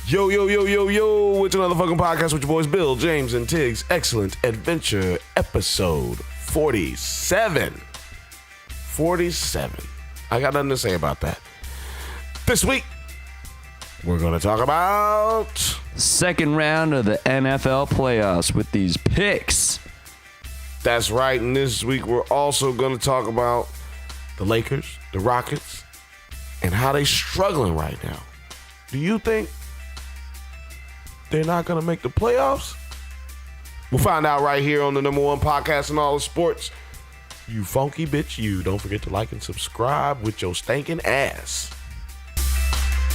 Yo, yo, yo, yo, yo. It's another fucking podcast with your boys Bill, James, and Tig's Excellent Adventure, episode 47. 47. I got nothing to say about that. This week, we're going to talk about second round of the NFL playoffs with these picks. That's right. And this week, we're also going to talk about the Lakers, the Rockets, and how they struggling right now. Do you think they're not going to make the playoffs? We'll find out right here on the number one podcast in all of sports. You funky bitch, you. Don't forget to like and subscribe with your stinking ass.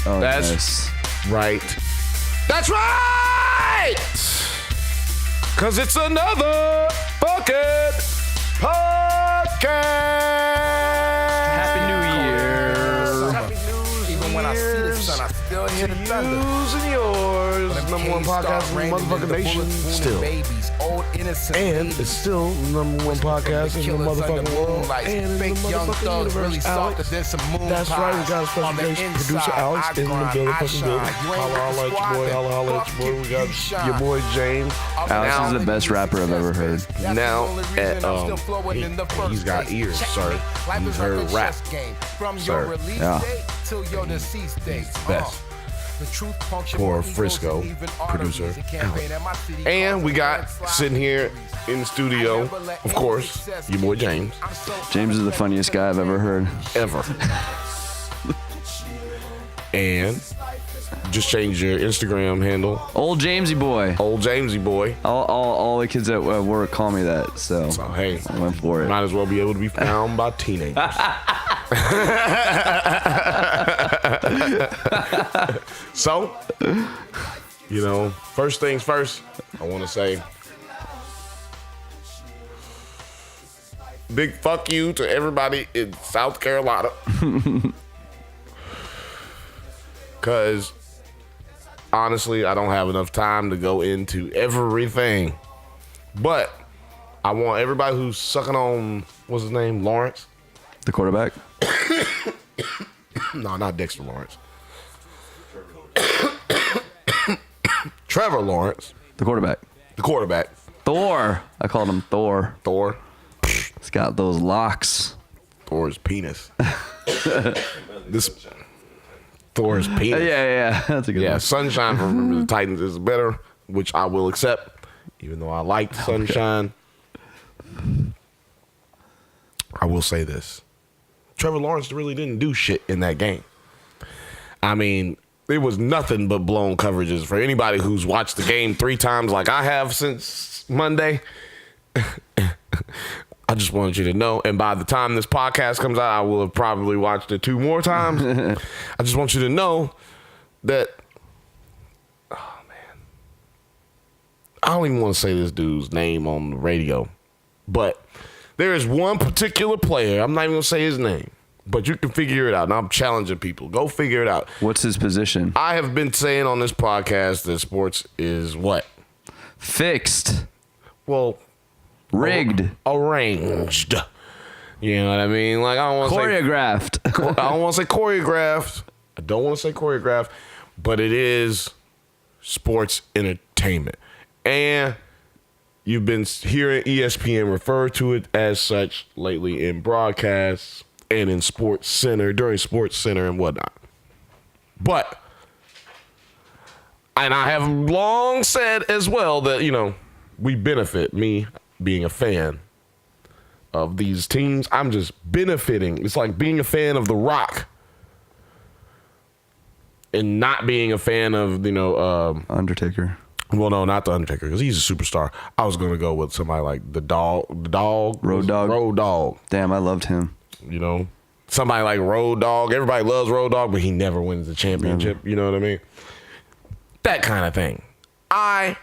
Oh, That's nice. right. That's right! Because it's another fucking podcast. Happy New Year. Happy New Year. Even when I see the sun, I still hear the thunder. Yours and yours. Number one podcast in the motherfucking nation. Still. Babies, old innocent And babies. it's still number one podcast in the motherfucking world. Like And in the fake young motherfucking thugs, really universe, softer Alex. than some moon That's right, we got a special On the guest, inside, producer Alex I in the grind, building, I fucking shine. building. You ain't Holla, holla at your boy, squad, holla, holla at your boy. We got you shine. your boy James. Alex is the best rapper I've ever heard. Now at he's got ears, sir. He's heard rap, sir. Yeah. Best. For Frisco, producer Alex. And we got sitting here in the studio, of course, your boy James. James is the funniest guy I've ever heard. Ever. And just change your Instagram handle. Old Jamesy boy. Old Jamesy boy. All the kids at work call me that, so Hey, I went for it. might as well be able to be found by teenagers. So, you know, first things first, I want to say big fuck you to everybody in South Carolina. Because, honestly, I don't have enough time to go into everything. But I want everybody who's sucking on, what's his name, Lawrence? The quarterback? No, not Dexter Lawrence. Trevor Lawrence, The quarterback. the quarterback. Thor. I called him Thor. Thor. He's got those locks. Thor's penis. This Thor's penis. Yeah. That's a good Yeah, one. Sunshine from the Titans is better, which I will accept, even though I liked Sunshine. I will say this. Trevor Lawrence really didn't do shit in that game. I mean, it was nothing but blown coverages. For anybody who's watched the game 3 times like I have since Monday, I just wanted you to know, and by the time this podcast comes out, I will have probably watched it 2 more times. I just want you to know that, oh man, I don't even want to say this dude's name on the radio, but there is one particular player, I'm not even going to say his name, but you can figure it out, and I'm challenging people. Go figure it out. What's his position? I have been saying on this podcast that sports is what? Fixed. Well, Rigged. arranged. You know what I mean? Like, I don't want to say Choreographed. I don't want to say choreographed. I don't want to say choreographed, but it is sports entertainment. And you've been hearing ESPN refer to it as such lately in broadcasts and in Sports Center, during Sports Center and whatnot. But, and I have long said as well that, you know, we benefit, me being a fan of these teams. I'm just benefiting. It's like being a fan of The Rock and not being a fan of, you know, Undertaker. well, no, not the Undertaker, because he's a superstar. I was going to go with somebody like the dog, Road Dogg. Road Dogg, Damn, I loved him. you know, somebody like Road Dogg. Everybody loves Road Dogg, but he never wins the championship. You know what I mean? That kind of thing. I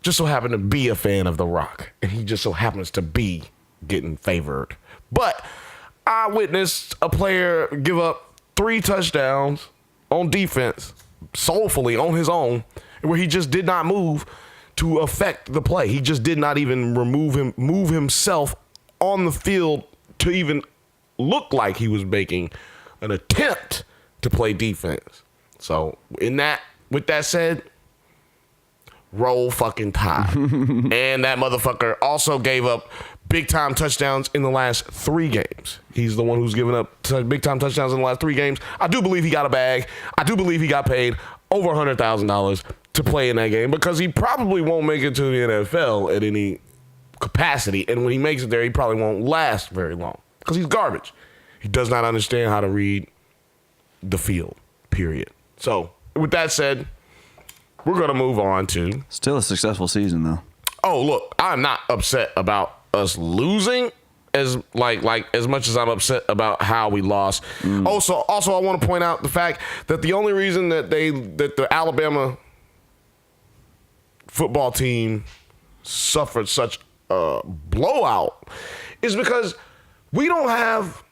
just so happen to be a fan of The Rock, and he just so happens to be getting favored. But I witnessed a player give up 3 touchdowns on defense, soulfully on his own, where he just did not move to affect the play. He just did not even move himself on the field to even look like he was making an attempt to play defense. So in that with that said, roll fucking Tide. And that motherfucker also gave up big-time touchdowns in the last 3 games. He's the one who's given up big-time touchdowns in the last 3 games. I do believe he got a bag. I do believe he got paid over $100,000 to play in that game because he probably won't make it to the NFL at any capacity. And when he makes it there, he probably won't last very long because he's garbage. He does not understand how to read the field, period. So, with that said, we're going to move on to... Still a successful season, though. Oh, look, I'm not upset about us losing as much as I'm upset about how we lost. Also, I want to point out the fact that the only reason that the Alabama football team suffered such a blowout is because we don't have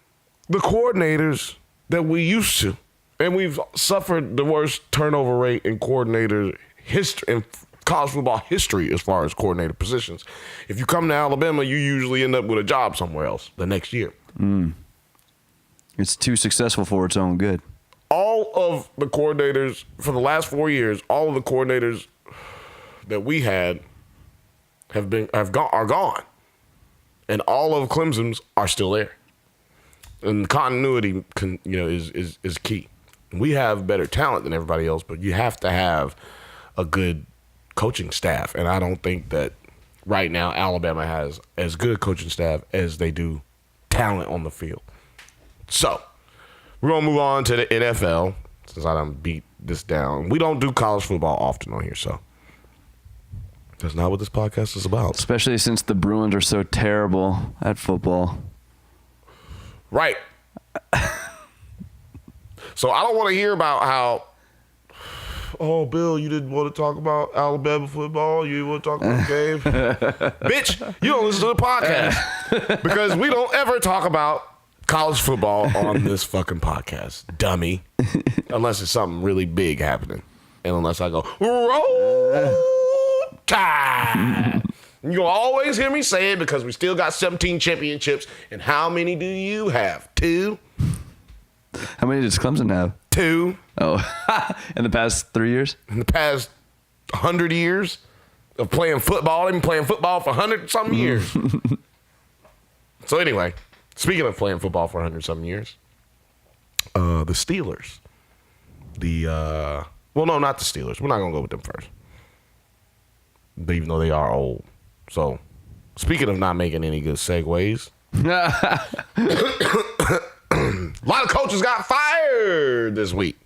the coordinators that we used to. And we've suffered the worst turnover rate in coordinator history, in college football history as far as coordinator positions. If you come to Alabama, you usually end up with a job somewhere else the next year. It's too successful for its own good. All of the coordinators for the last 4 years, all of the coordinators that we had are gone. And all of Clemson's are still there. And continuity is key. We have better talent than everybody else, but you have to have a good coaching staff. And I don't think that right now Alabama has as good a coaching staff as they do talent on the field. So we're going to move on to the NFL since I done beat this down. We don't do college football often on here, so that's not what this podcast is about. Especially since the Bruins are so terrible at football. Right. So I don't want to hear about how, oh, Bill, you didn't want to talk about Alabama football. You didn't want to talk about the game. Bitch, you don't listen to the podcast because we don't ever talk about college football on this fucking podcast, dummy. Unless it's something really big happening. And unless I go, roll Tide. You'll always hear me say it because we still got 17 championships. And how many do you have? 2? How many does Clemson have? 2. Oh, in the past 3 years? In the past 100 years of playing football. They've been playing football for 100-something years. So anyway, speaking of playing football for 100-something years, the Steelers. Well, no, not the Steelers. We're not going to go with them first. But even though they are old. So, speaking of not making any good segues, a lot of coaches got fired this week.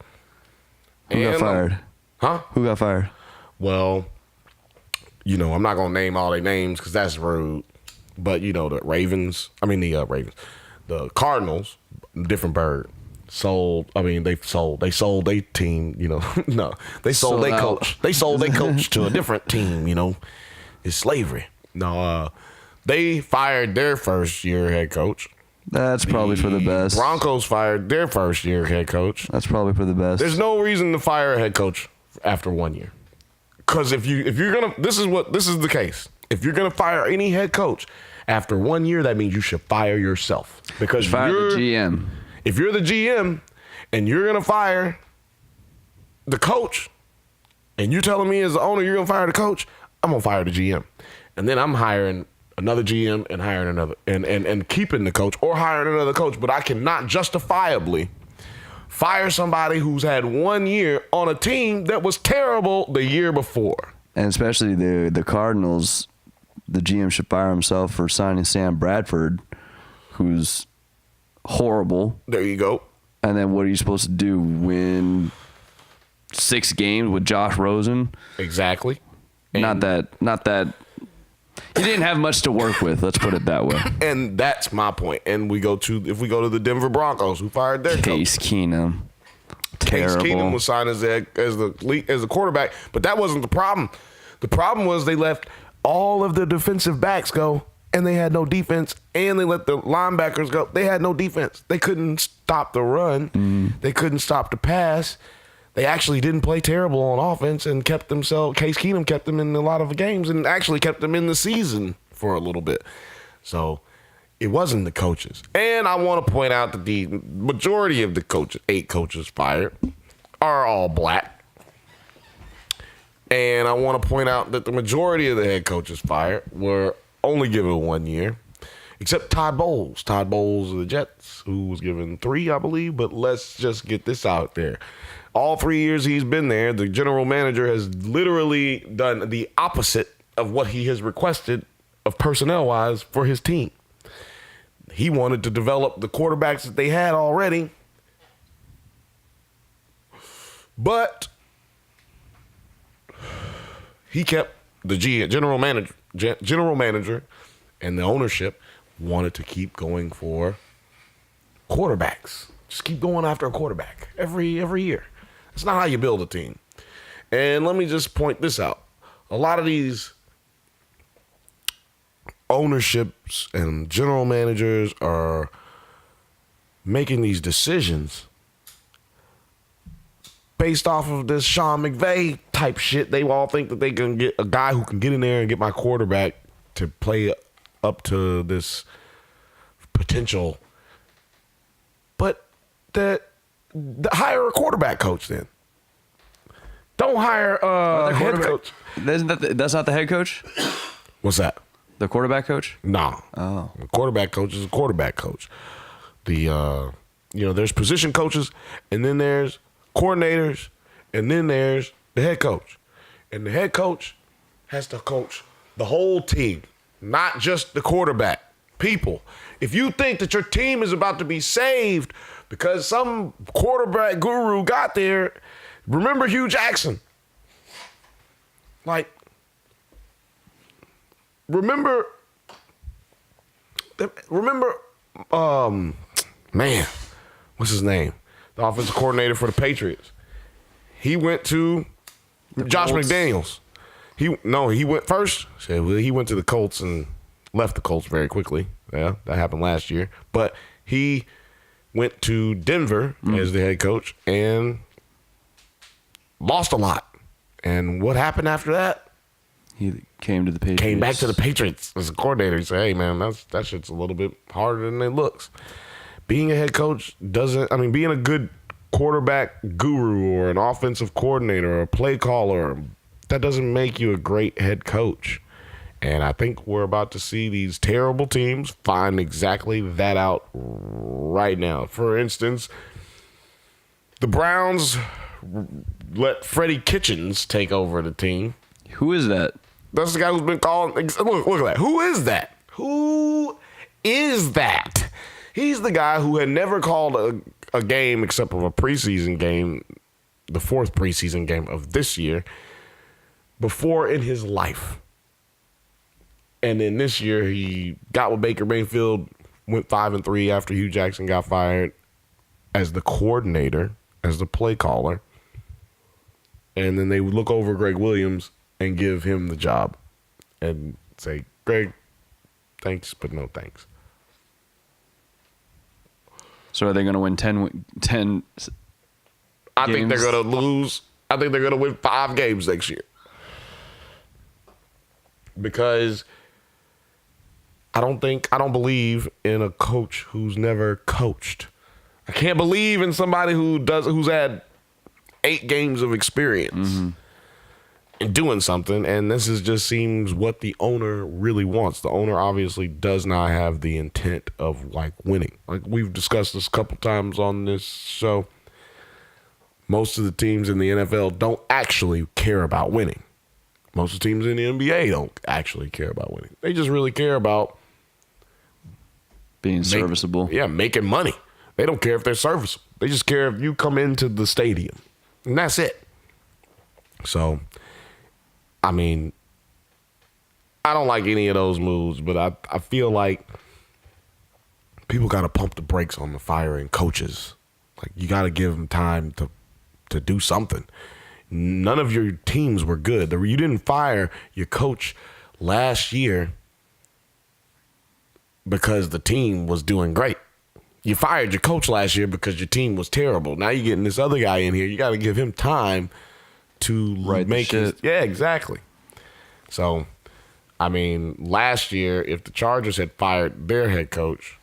Who got fired? Huh? Who got fired? Well, I'm not going to name all their names because that's rude. But, the the Cardinals, different bird, they sold their team, no, they sold their coach. They sold their coach to a different team, It's slavery. No, they fired their first-year head coach. That's probably for the best. Broncos fired their first-year head coach. That's probably for the best. There's no reason to fire a head coach after 1 year. Because if you're gonna, this is the case. If you're gonna fire any head coach after 1 year, that means you should fire yourself. Because fire the GM. If you're the GM and you're gonna fire the coach, and you're telling me as the owner you're gonna fire the coach, I'm gonna fire the GM, and then I'm hiring another GM and hiring another and keeping the coach or hiring another coach. But I cannot justifiably fire somebody who's had 1 year on a team that was terrible the year before. And especially the Cardinals, the GM should fire himself for signing Sam Bradford, who's horrible. There you go. And then what are you supposed to do? Win 6 games with Josh Rosen? Exactly. Not that. He didn't have much to work with. Let's put it that way. And that's my point. And if we go to the Denver Broncos, who fired their Case coach. Keenum. Case Terrible. Keenum was signed as the quarterback, but that wasn't the problem. The problem was they left all of the defensive backs go, and they had no defense, and they let the linebackers go. They had no defense. They couldn't stop the run. They couldn't stop the pass. They actually didn't play terrible on offense and kept themselves. Case Keenum kept them in a lot of games and actually kept them in the season for a little bit. So it wasn't the coaches. And I want to point out that the majority of the coaches, 8 coaches fired, are all black. And I want to point out that the majority of the head coaches fired were only given 1 year, except Todd Bowles. Todd Bowles of the Jets, who was given 3, I believe. But let's just get this out there. All 3 years he's been there, the general manager has literally done the opposite of what he has requested of personnel-wise for his team. He wanted to develop the quarterbacks that they had already, but he kept the general manager and the ownership wanted to keep going for quarterbacks. Just keep going after a quarterback every year. That's not how you build a team. And let me just point this out. A lot of these ownerships and general managers are making these decisions based off of this Sean McVay type shit. They all think that they can get a guy who can get in there and get my quarterback to play up to this potential. But hire a quarterback coach then. Don't hire a head coach. That's not the head coach? What's that? The quarterback coach? No. Oh. The quarterback coach is a quarterback coach. There's position coaches, and then there's coordinators, and then there's the head coach. And the head coach has to coach the whole team, not just the quarterback. People, if you think that your team is about to be saved because some quarterback guru got there, remember Hugh Jackson. Remember, what's his name? The offensive coordinator for the Patriots. He went to Josh Colts. McDaniels. He went first. He went to the Colts and left the Colts very quickly. Yeah, that happened last year. But he went to Denver as the head coach and lost a lot. And what happened after that? He came to the Patriots. Came back to the Patriots as a coordinator. He said, hey, man, that shit's a little bit harder than it looks. Being a head coach being a good quarterback guru or an offensive coordinator or a play caller, that doesn't make you a great head coach. And I think we're about to see these terrible teams find exactly that out right now. For instance, the Browns let Freddie Kitchens take over the team. Who is that? That's the guy who's been calling. Look at that. Who is that? Who is that? He's the guy who had never called a game except for a preseason game, the 4th preseason game of this year, before in his life. And then this year he got with Baker Mayfield, went 5-3 after Hugh Jackson got fired as the coordinator, as the play caller. And then they would look over Greg Williams and give him the job and say, Greg, thanks, but no thanks. So are they going to win 10 I think they're going to lose. I think they're going to win 5 games next year. Because I don't believe in a coach who's never coached. I can't believe in somebody who's had 8 games of experience in doing something, and this just seems what the owner really wants. The owner obviously does not have the intent of winning. Like we've discussed this a couple times on this show. Most of the teams in the NFL don't actually care about winning. Most of the teams in the NBA don't actually care about winning. They just really care about being serviceable. Making money. They don't care if they're serviceable. They just care if you come into the stadium. And that's it. So, I don't like any of those moves, but I feel like people got to pump the brakes on the firing coaches. Like, you got to give them time to do something. None of your teams were good. You didn't fire your coach last year because the team was doing great. You fired your coach last year because your team was terrible. Now you're getting this other guy in here. You got to give him time to make it. Yeah, exactly. So, last year, if the Chargers had fired their head coach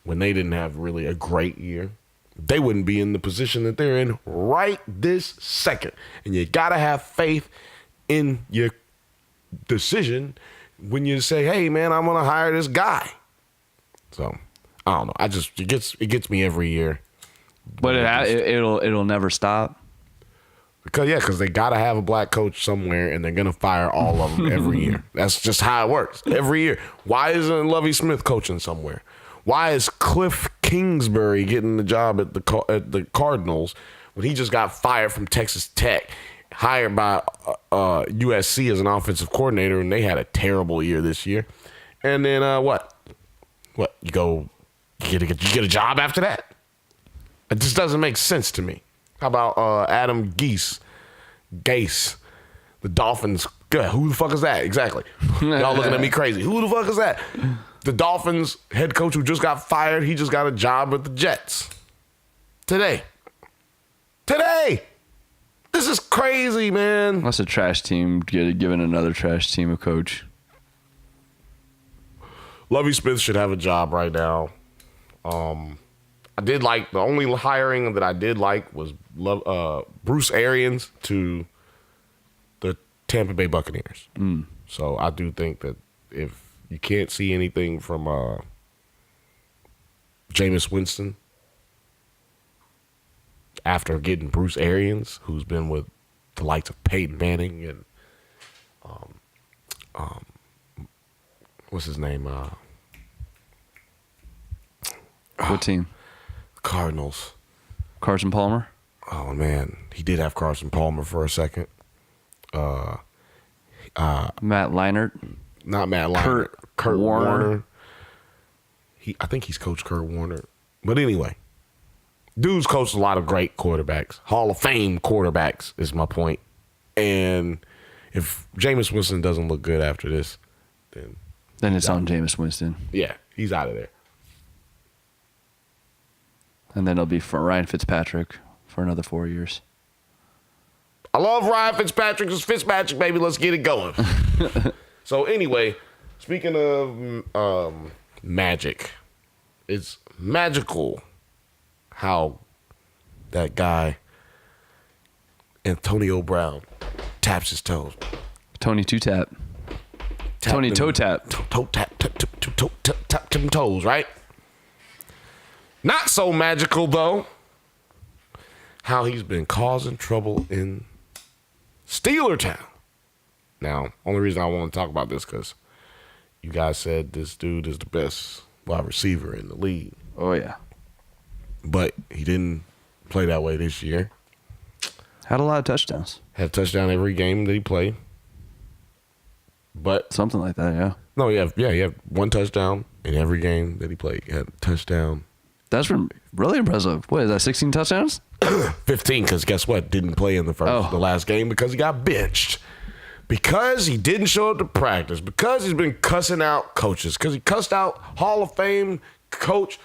when they didn't have really a great year, they wouldn't be in the position that they're in right this second. And you got to have faith in your decision when you say, hey, man, I'm going to hire this guy. So, I don't know. It gets me every year. But it'll never stop. Because they got to have a black coach somewhere, and they're going to fire all of them every year. That's just how it works. Every year. Why isn't Lovie Smith coaching somewhere? Why is Cliff Kingsbury getting the job at the Cardinals when he just got fired from Texas Tech, hired by USC as an offensive coordinator, and they had a terrible year this year? And then what? What, you get a job after that? It just doesn't make sense to me. How about Adam Gase, the Dolphins? Good. Who the fuck is that? Exactly. Y'all looking at me crazy. Who the fuck is that? The Dolphins head coach who just got fired. He just got a job with the Jets today. This is crazy, man. That's a trash team giving another trash team a coach. Lovie Smith should have a job right now. I did like the only hiring that I did like was Bruce Arians to the Tampa Bay Buccaneers. So I do think that if you can't see anything from Jameis Winston after getting Bruce Arians, who's been with the likes of Peyton Manning and what's his name? What team? Cardinals. Carson Palmer? Oh, man. He did have Carson Palmer for a second. Matt Leinart? Not Matt Leinart. Kurt Warner. I think he's coached Kurt Warner. But anyway, dude's coached a lot of great quarterbacks. Hall of Fame quarterbacks is my point. And if Jameis Winston doesn't look good after this, then it's on Jameis Winston. Yeah, he's out of there. And then it'll be for Ryan Fitzpatrick for another 4 years. I love Ryan Fitzpatrick. It's Fitzpatrick, baby. Let's get it going. So anyway, speaking of magic, it's magical how that guy, Antonio Brown, taps his toes. Tony Two-Tap. Tony Toe-Tap. Tap them toes, right? Not so magical, though, how he's been causing trouble in Steeler Town. Now, only reason I want to talk about this because you guys said this dude is the best wide receiver in the league. Oh, yeah. But he didn't play that way this year. Had a lot of touchdowns. Had a touchdown every game that he played. But something like that, yeah. No, he had one touchdown in every game that he played. He had a touchdown. That's really impressive. What is that, 16 touchdowns? 15, because guess what? Didn't play in the last game because he got benched. Because he didn't show up to practice. Because he's been cussing out coaches. Because he cussed out Hall of Fame coach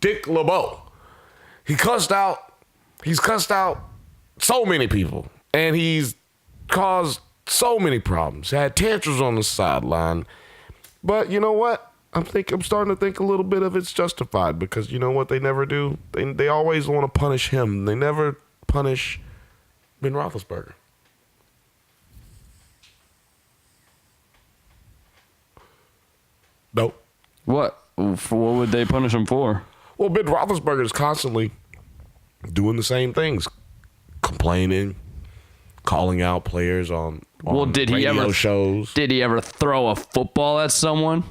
Dick LeBeau. He's cussed out so many people. And he's caused so many problems. He had tantrums on the sideline. But you know what? I'm starting to think a little bit of it's justified because you know what they never do? They always want to punish him. They never punish Ben Roethlisberger. Nope. What? What would they punish him for? Well, Ben Roethlisberger is constantly doing the same things. Complaining, calling out players on radio shows. Did he ever throw a football at someone?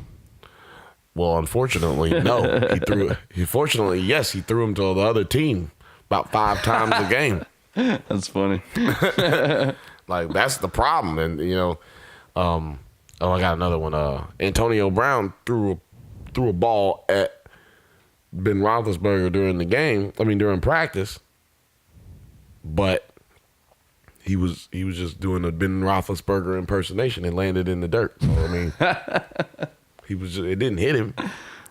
Well, unfortunately, no. Fortunately, yes, he threw him to the other team about 5 times a game. That's funny. Like, that's the problem. And, I got another one. Antonio Brown threw a ball at Ben Roethlisberger during practice. But he was just doing a Ben Roethlisberger impersonation and landed in the dirt. So, I mean... it didn't hit him.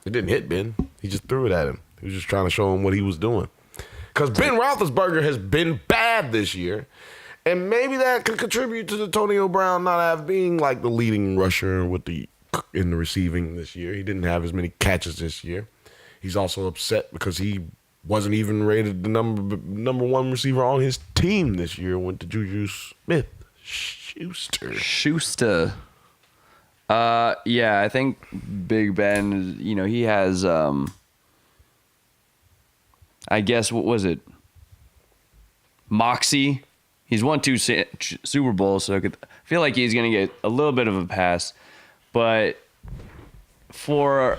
It didn't hit Ben. He just threw it at him. He was just trying to show him what he was doing. Because Ben Roethlisberger has been bad this year. And maybe that could contribute to Antonio Brown not being like the leading rusher in the receiving this year. He didn't have as many catches this year. He's also upset because he wasn't even rated the number one receiver on his team this year. Went to Juju Smith-Schuster. Schuster. Yeah, I think Big Ben, he has, I guess, what was it? Moxie. He's won 2 Super Bowls, so I feel like he's going to get a little bit of a pass. But for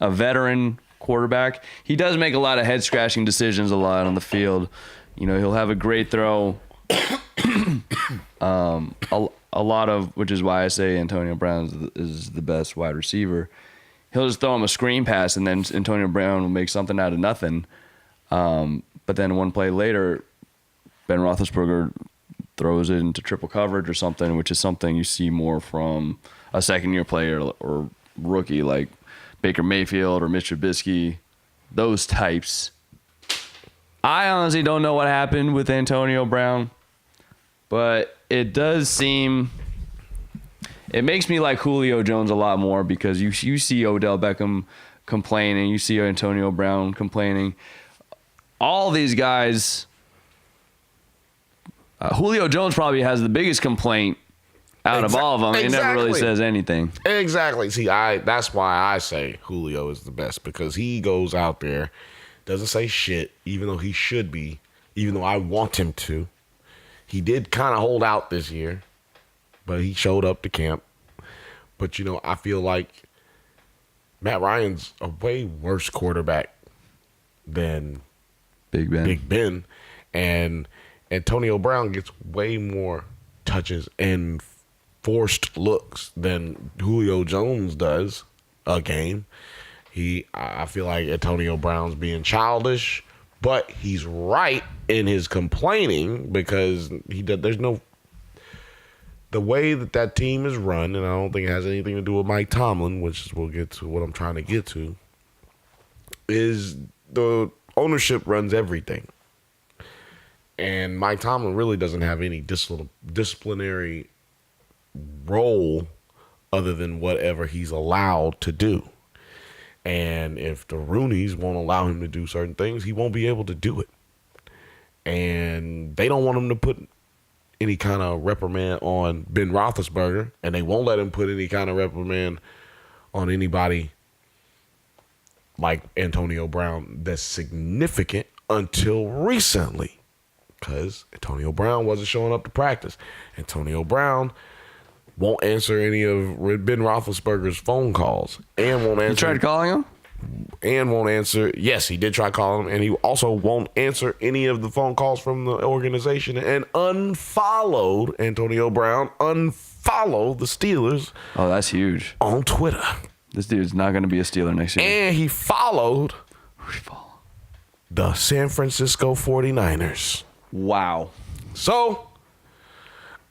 a veteran quarterback, he does make a lot of head-scratching decisions a lot on the field. He'll have a great throw. A lot of, which is why I say Antonio Brown is the best wide receiver. He'll just throw him a screen pass, and then Antonio Brown will make something out of nothing. But then one play later, Ben Roethlisberger throws it into triple coverage or something, which is something you see more from a second-year player or rookie like Baker Mayfield or Mitch Trubisky, those types. I honestly don't know what happened with Antonio Brown, but it does seem... It makes me like Julio Jones a lot more because you see Odell Beckham complaining, you see Antonio Brown complaining. All these guys... Julio Jones probably has the biggest complaint out of all of them. He never really says anything. Exactly. See, that's why I say Julio is the best, because he goes out there, doesn't say shit, even though he should be, even though I want him to. He did kind of hold out this year, but he showed up to camp. But, I feel like Matt Ryan's a way worse quarterback than Big Ben. And Antonio Brown gets way more touches and forced looks than Julio Jones does a game. I feel like Antonio Brown's being childish, but he's right in his complaining because there's no... The way that team is run, and I don't think it has anything to do with Mike Tomlin, which we'll get to what I'm trying to get to, is the ownership runs everything. And Mike Tomlin really doesn't have any disciplinary role other than whatever he's allowed to do. And if the Rooneys won't allow him to do certain things, he won't be able to do it. And they don't want him to put any kind of reprimand on Ben Roethlisberger, and they won't let him put any kind of reprimand on anybody like Antonio Brown that's significant until recently. Because Antonio Brown wasn't showing up to practice. Antonio Brown won't answer any of Ben Roethlisberger's phone calls. And won't answer. You tried calling him? And won't answer. Yes, he did try calling him. And he also won't answer any of the phone calls from the organization. And unfollowed Antonio Brown. Unfollowed the Steelers. Oh, that's huge. On Twitter. This dude's not going to be a Steeler next year. And he followed the San Francisco 49ers. Wow. So,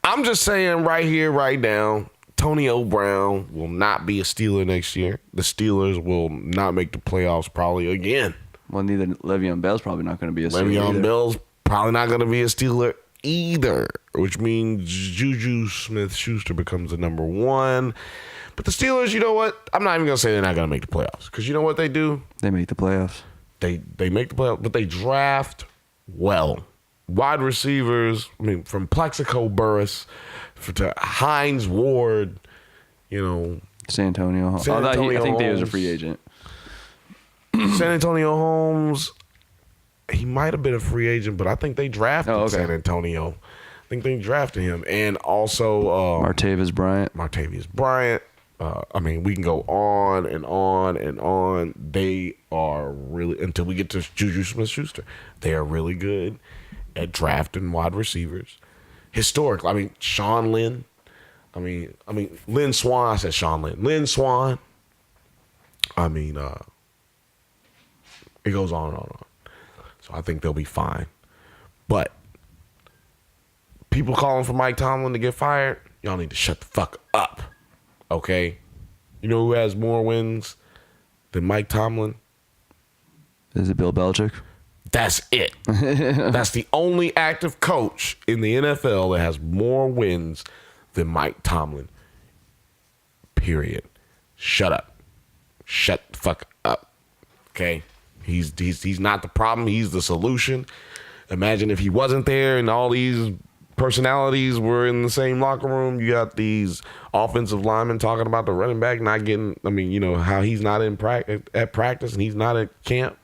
I'm just saying right here, right now, Antonio Brown will not be a Steeler next year. The Steelers will not make the playoffs probably again. Well, neither Le'Veon Bell's probably not going to be a Steeler. Le'Veon Bell's probably not going to be a Steeler either, which means Juju Smith-Schuster becomes the number one. But the Steelers, you know what? I'm not even going to say they're not going to make the playoffs, because you know what they do? They make the playoffs. They make the playoffs, but they draft well. Wide receivers, from Plexico Burris to Hines Ward, San Antonio. I think he was a free agent. San Antonio Holmes, he might have been a free agent, but I think they drafted San Antonio. I think they drafted him. And also Martavis Bryant. We can go on and on and on. They are really, until we get to Juju Smith-Schuster, they are really good at drafting wide receivers. Historically, Sean Lynn. Lynn Swan. I said Sean Lynn. Lynn Swan. It goes on and on and on. So I think they'll be fine. But people calling for Mike Tomlin to get fired, y'all need to shut the fuck up. Okay? You know who has more wins than Mike Tomlin? Is it Bill Belichick? That's it. That's the only active coach in the NFL that has more wins than Mike Tomlin. Period. Shut up. Shut the fuck up. Okay? He's not the problem. He's the solution. Imagine if he wasn't there and all these personalities were in the same locker room. You got these offensive linemen talking about the running back not getting. I mean, how he's not at practice and he's not at camp,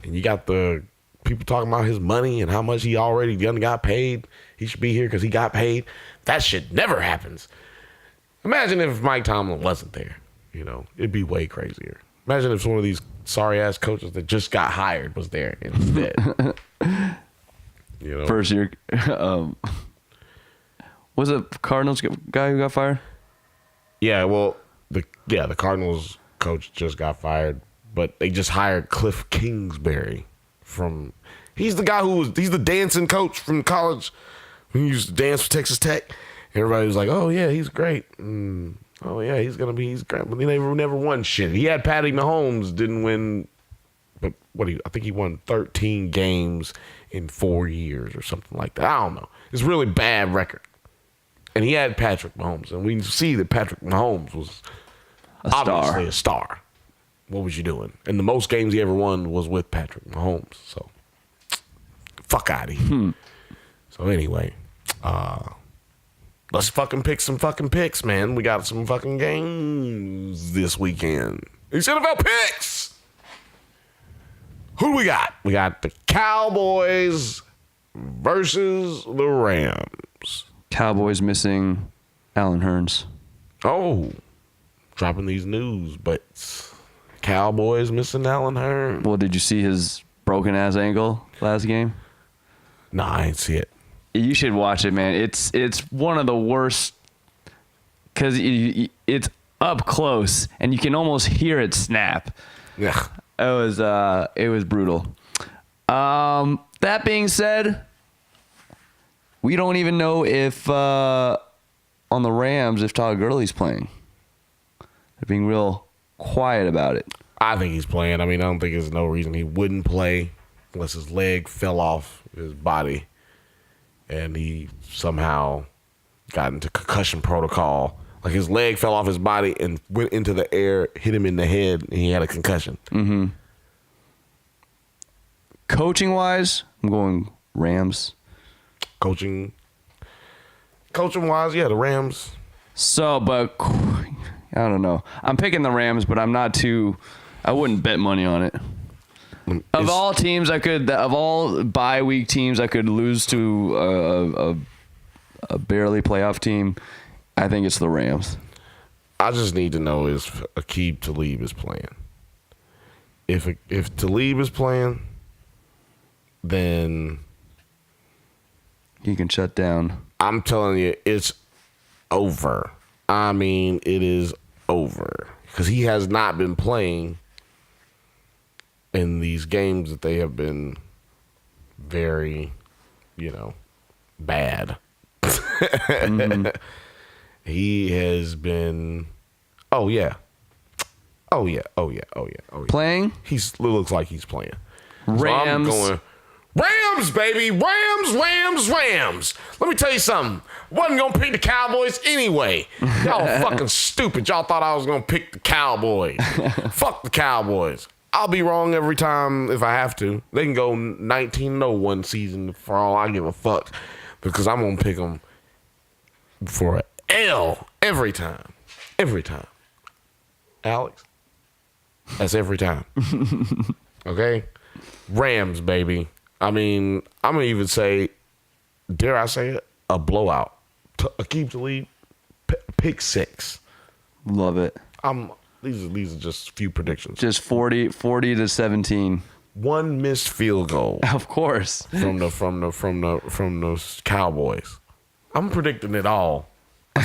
and you got the people talking about his money and how much he already got paid. He should be here because he got paid. That shit never happens. Imagine if Mike Tomlin wasn't there. It'd be way crazier. Imagine if one of these sorry ass coaches that just got hired was there instead. First year, was it Cardinals guy who got fired? Yeah, well, the Cardinals coach just got fired, but they just hired Cliff Kingsbury he's the guy he's the dancing coach from college who used to dance for Texas Tech. Everybody was like, oh yeah, he's great. Oh yeah, he's great. But he never won shit. He had Patty Mahomes, didn't win, but I think he won 13 games in 4 years or something like that. I don't know. It's a really bad record. And he had Patrick Mahomes, and we see that Patrick Mahomes was obviously a star. What was you doing? And the most games he ever won was with Patrick Mahomes. So, fuck out of here. So anyway, let's fucking pick some fucking picks, man. We got some fucking games this weekend. These NFL picks. Who do we got? We got the Cowboys versus the Rams. Cowboys missing Allen Hurns. Oh, dropping these news, but Cowboys missing Allen Hurns. Well, did you see his broken ass ankle last game? Nah, I ain't see it. You should watch it, man. It's one of the worst because it's up close and you can almost hear it snap. Yeah, it was brutal. That being said, we don't even know if on the Rams if Todd Gurley's playing. They're being real quiet about it. I think he's playing. I mean, I don't think there's no reason he wouldn't play unless his leg fell off his body and he somehow got into concussion protocol. Like his leg fell off his body and went into the air, hit him in the head, and he had a concussion. Mm-hmm. Coaching-wise, I'm going Rams. Coaching-wise, yeah, the Rams. So, but I don't know. I'm picking the Rams, but I'm not too. I wouldn't bet money on it. Of all bye week teams, I could lose to a barely playoff team. I think it's the Rams. I just need to know if Aqib Talib is playing. If Talib is playing, then he can shut down. I'm telling you, it's over. I mean, it is over because he has not been playing in these games that they have been very, bad. Mm-hmm. He has been, oh yeah. Playing? He looks like he's playing. Rams. So I'm going, Rams, baby. Rams. Let me tell you something. Wasn't going to pick the Cowboys anyway. Y'all fucking stupid. Y'all thought I was going to pick the Cowboys. Fuck the Cowboys. I'll be wrong every time if I have to. They can go 19-0 season for all I give a fuck because I'm going to pick them for an L every time. Every time. Alex? That's every time. Okay? Rams, baby. I mean, I'm going to even say, dare I say it, a blowout. Aqib Talib, pick 6. Love it. These are just a few predictions. Just 40 to 17. One missed field goal. Of course. From the Cowboys. I'm predicting it all. A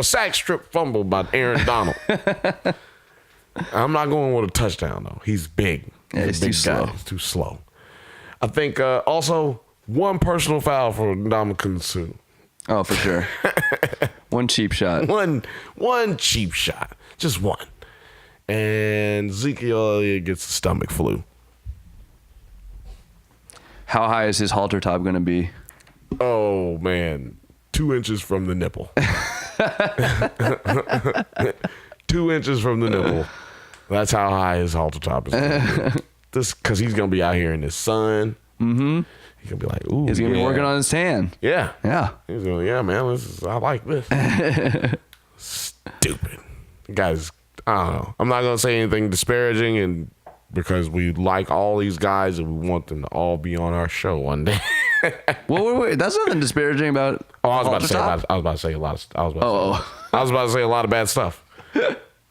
sack strip fumble by Aaron Donald. I'm not going with a touchdown though. He's big. He's too slow. He's too slow. I think also one personal foul for Ndamukong Suh. Oh, for sure. One cheap shot. One cheap shot. Just one. And Ezekiel Elliott gets the stomach flu. How high is his halter top going to be? Oh, man. 2 inches from the nipple. 2 inches from the nipple. That's how high his halter top is going to be. this because he's gonna be out here in the sun. Mm-hmm. He's gonna be like, ooh, He's gonna be working on his tan. Yeah. Yeah. He's going, yeah, man, I like this. Stupid. Guys, I don't know. I'm not going to say anything disparaging and because we like all these guys and we want them to all be on our show one day. Well, wait, that's nothing disparaging about. Oh, I was about to say a lot of bad stuff.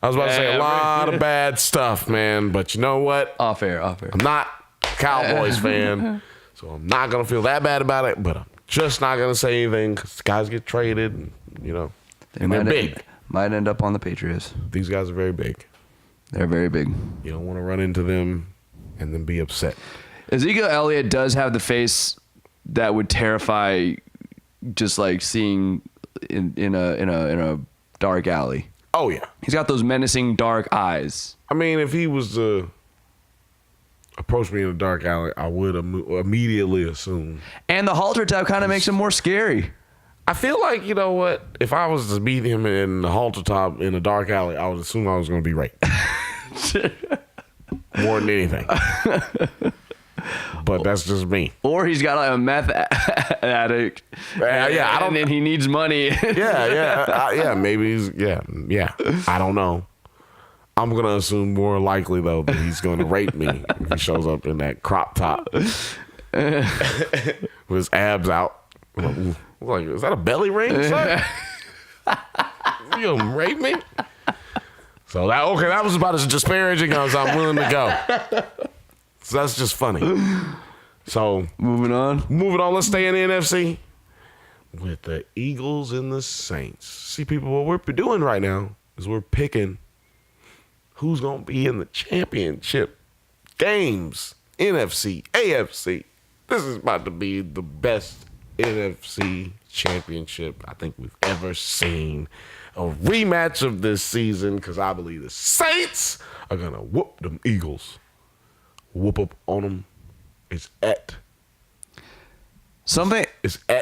I was about to say a lot of bad stuff, man. But you know what? Off air. I'm not a Cowboys fan, so I'm not gonna feel that bad about it. But I'm just not gonna say anything because guys get traded, and, you know, and they're big. Might end up on the Patriots. These guys are very big. They're very big. You don't want to run into them and then be upset. Ezekiel Elliott does have the face that would terrify, just like seeing in a dark alley. Oh yeah, He's got those menacing dark eyes. I mean, if he was to approach me in a dark alley, I would immediately assume. And the halter type kind of makes him more scary. I feel like, you know what? If I was to meet him in the halter top in a dark alley, I would assume I was going to be raped. More than anything. But that's just me. Or he's got like a meth addict. Yeah, I don't. And then he needs money. Yeah, maybe he's. Yeah. I don't know. I'm gonna assume more likely though that he's gonna rape me if he shows up in that crop top with his abs out. Like, is that a belly ring, sir? You gonna rape me? So that was about as disparaging as I'm willing to go. So that's just funny. So Moving on. Let's stay in the NFC with the Eagles and the Saints. See, people, what we're doing right now is we're picking who's gonna be in the championship games. NFC, AFC. This is about to be the best NFC championship I think we've ever seen. A rematch of this season because I believe the Saints are gonna whoop them Eagles. Whoop up on them. It's at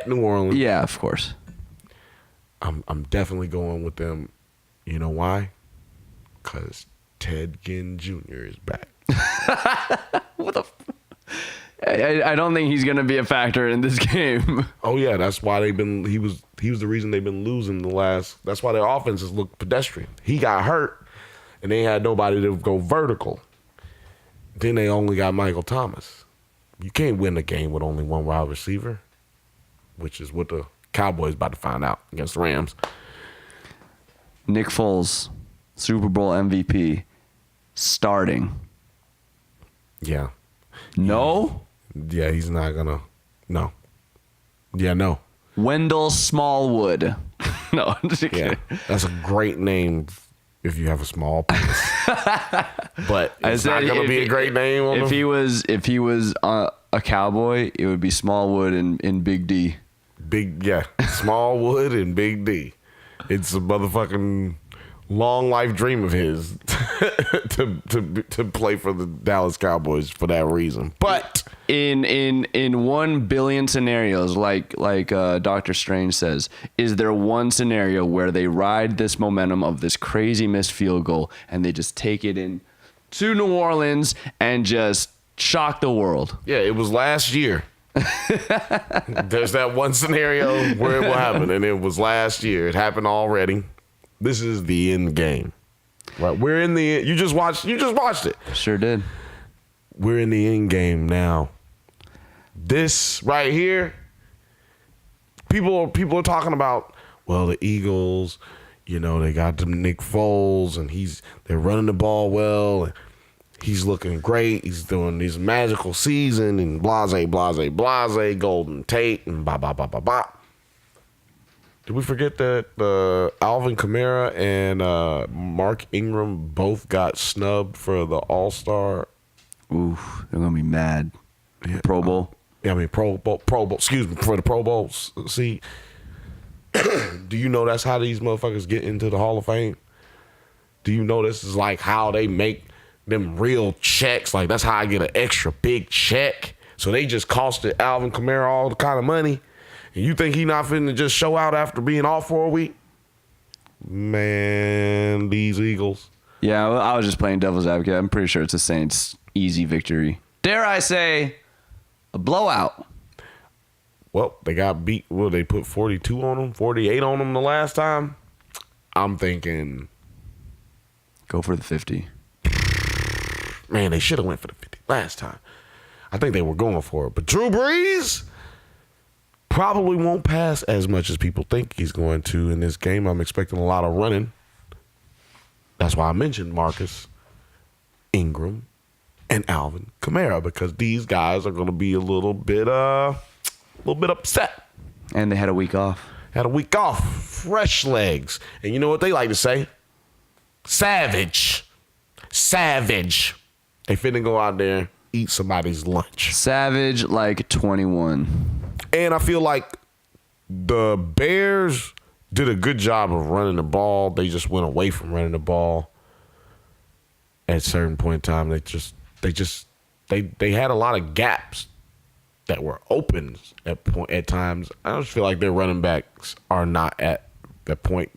New Orleans. Yeah, of course. I'm definitely going with them. You know why? Because Ted Ginn Jr. is back. What the? I don't think he's gonna be a factor in this game. Oh yeah, that's why he was the reason they've been losing that's why their offenses look pedestrian. He got hurt and they had nobody to go vertical. Then they only got Michael Thomas. You can't win a game with only one wide receiver, which is what the Cowboys about to find out against the Rams. Nick Foles, Super Bowl MVP, starting. Yeah. No? Yeah, he's not gonna. No. Yeah, no. Wendell Smallwood. No, I'm just kidding. Yeah, that's a great name if you have a small penis. But it's not gonna be a great name. If he was a Cowboy, it would be Smallwood and Big D. Smallwood and Big D. It's a motherfucking long life dream of his to play for the Dallas Cowboys for that reason. But in 1 billion scenarios, like Doctor Strange says, is there one scenario where they ride this momentum of this crazy missed field goal and they just take it in to New Orleans and just shock the world? Yeah, it was last year. There's that one scenario where it will happen, and it was last year. It happened already. This is the end game. Right. We're in the you just watched it. Sure did. We're in the end game now. This right here, people are talking about, well, the Eagles, you know, they got them Nick Foles and they're running the ball well and he's looking great. He's doing this magical season and blase, Golden Tate and ba. Did we forget that Alvin Kamara and Mark Ingram both got snubbed for the All-Star? Oof, they're gonna be mad. Yeah, Pro Bowl. Pro Bowl. Excuse me, for the Pro Bowls. See, do you know that's how these motherfuckers get into the Hall of Fame? Do you know this is like how they make them real checks? Like that's how I get an extra big check. So they just costed Alvin Kamara all the kind of money. And you think he not finna just show out after being off for a week? Man, these Eagles. Yeah, well, I was just playing devil's advocate. I'm pretty sure it's the Saints easy victory. Dare I say, a blowout. Well, they got beat. Well, they put 42 on them, 48 on them the last time. I'm thinking, Go for the 50. man, they should have went for the 50 last time. I think they were going for it. But Drew Brees probably won't pass as much as people think he's going to in this game. I'm expecting a lot of running. That's why I mentioned Marcus Ingram and Alvin Kamara, because these guys are going to be a little bit upset. And they had a week off. Had a week off, fresh legs. And you know what they like to say? Savage. They finna go out there, eat somebody's lunch. Savage like 21. And I feel like the Bears did a good job of running the ball. They just went away from running the ball at a certain point in time. They had a lot of gaps that were open at times. I just feel like their running backs are not at the point,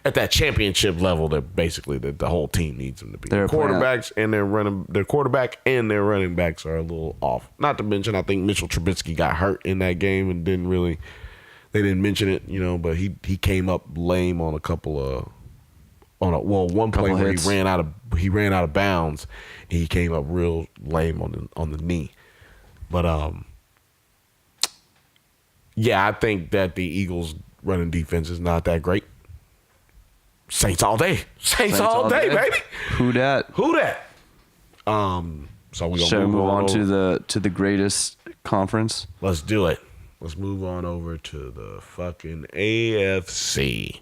at that championship level that basically the whole team needs them to be. Their quarterback and their running backs are a little off. Not to mention, I think Mitchell Trubisky got hurt in that game and they didn't mention it, but he came up lame on one play where he ran out of bounds and he came up real lame on the knee. But yeah, I think that the Eagles' running defense is not that great. Saints all day. Saints all day, baby. Who dat? So we Shall we move on to the greatest conference? Let's do it. Let's move on over to the fucking AFC.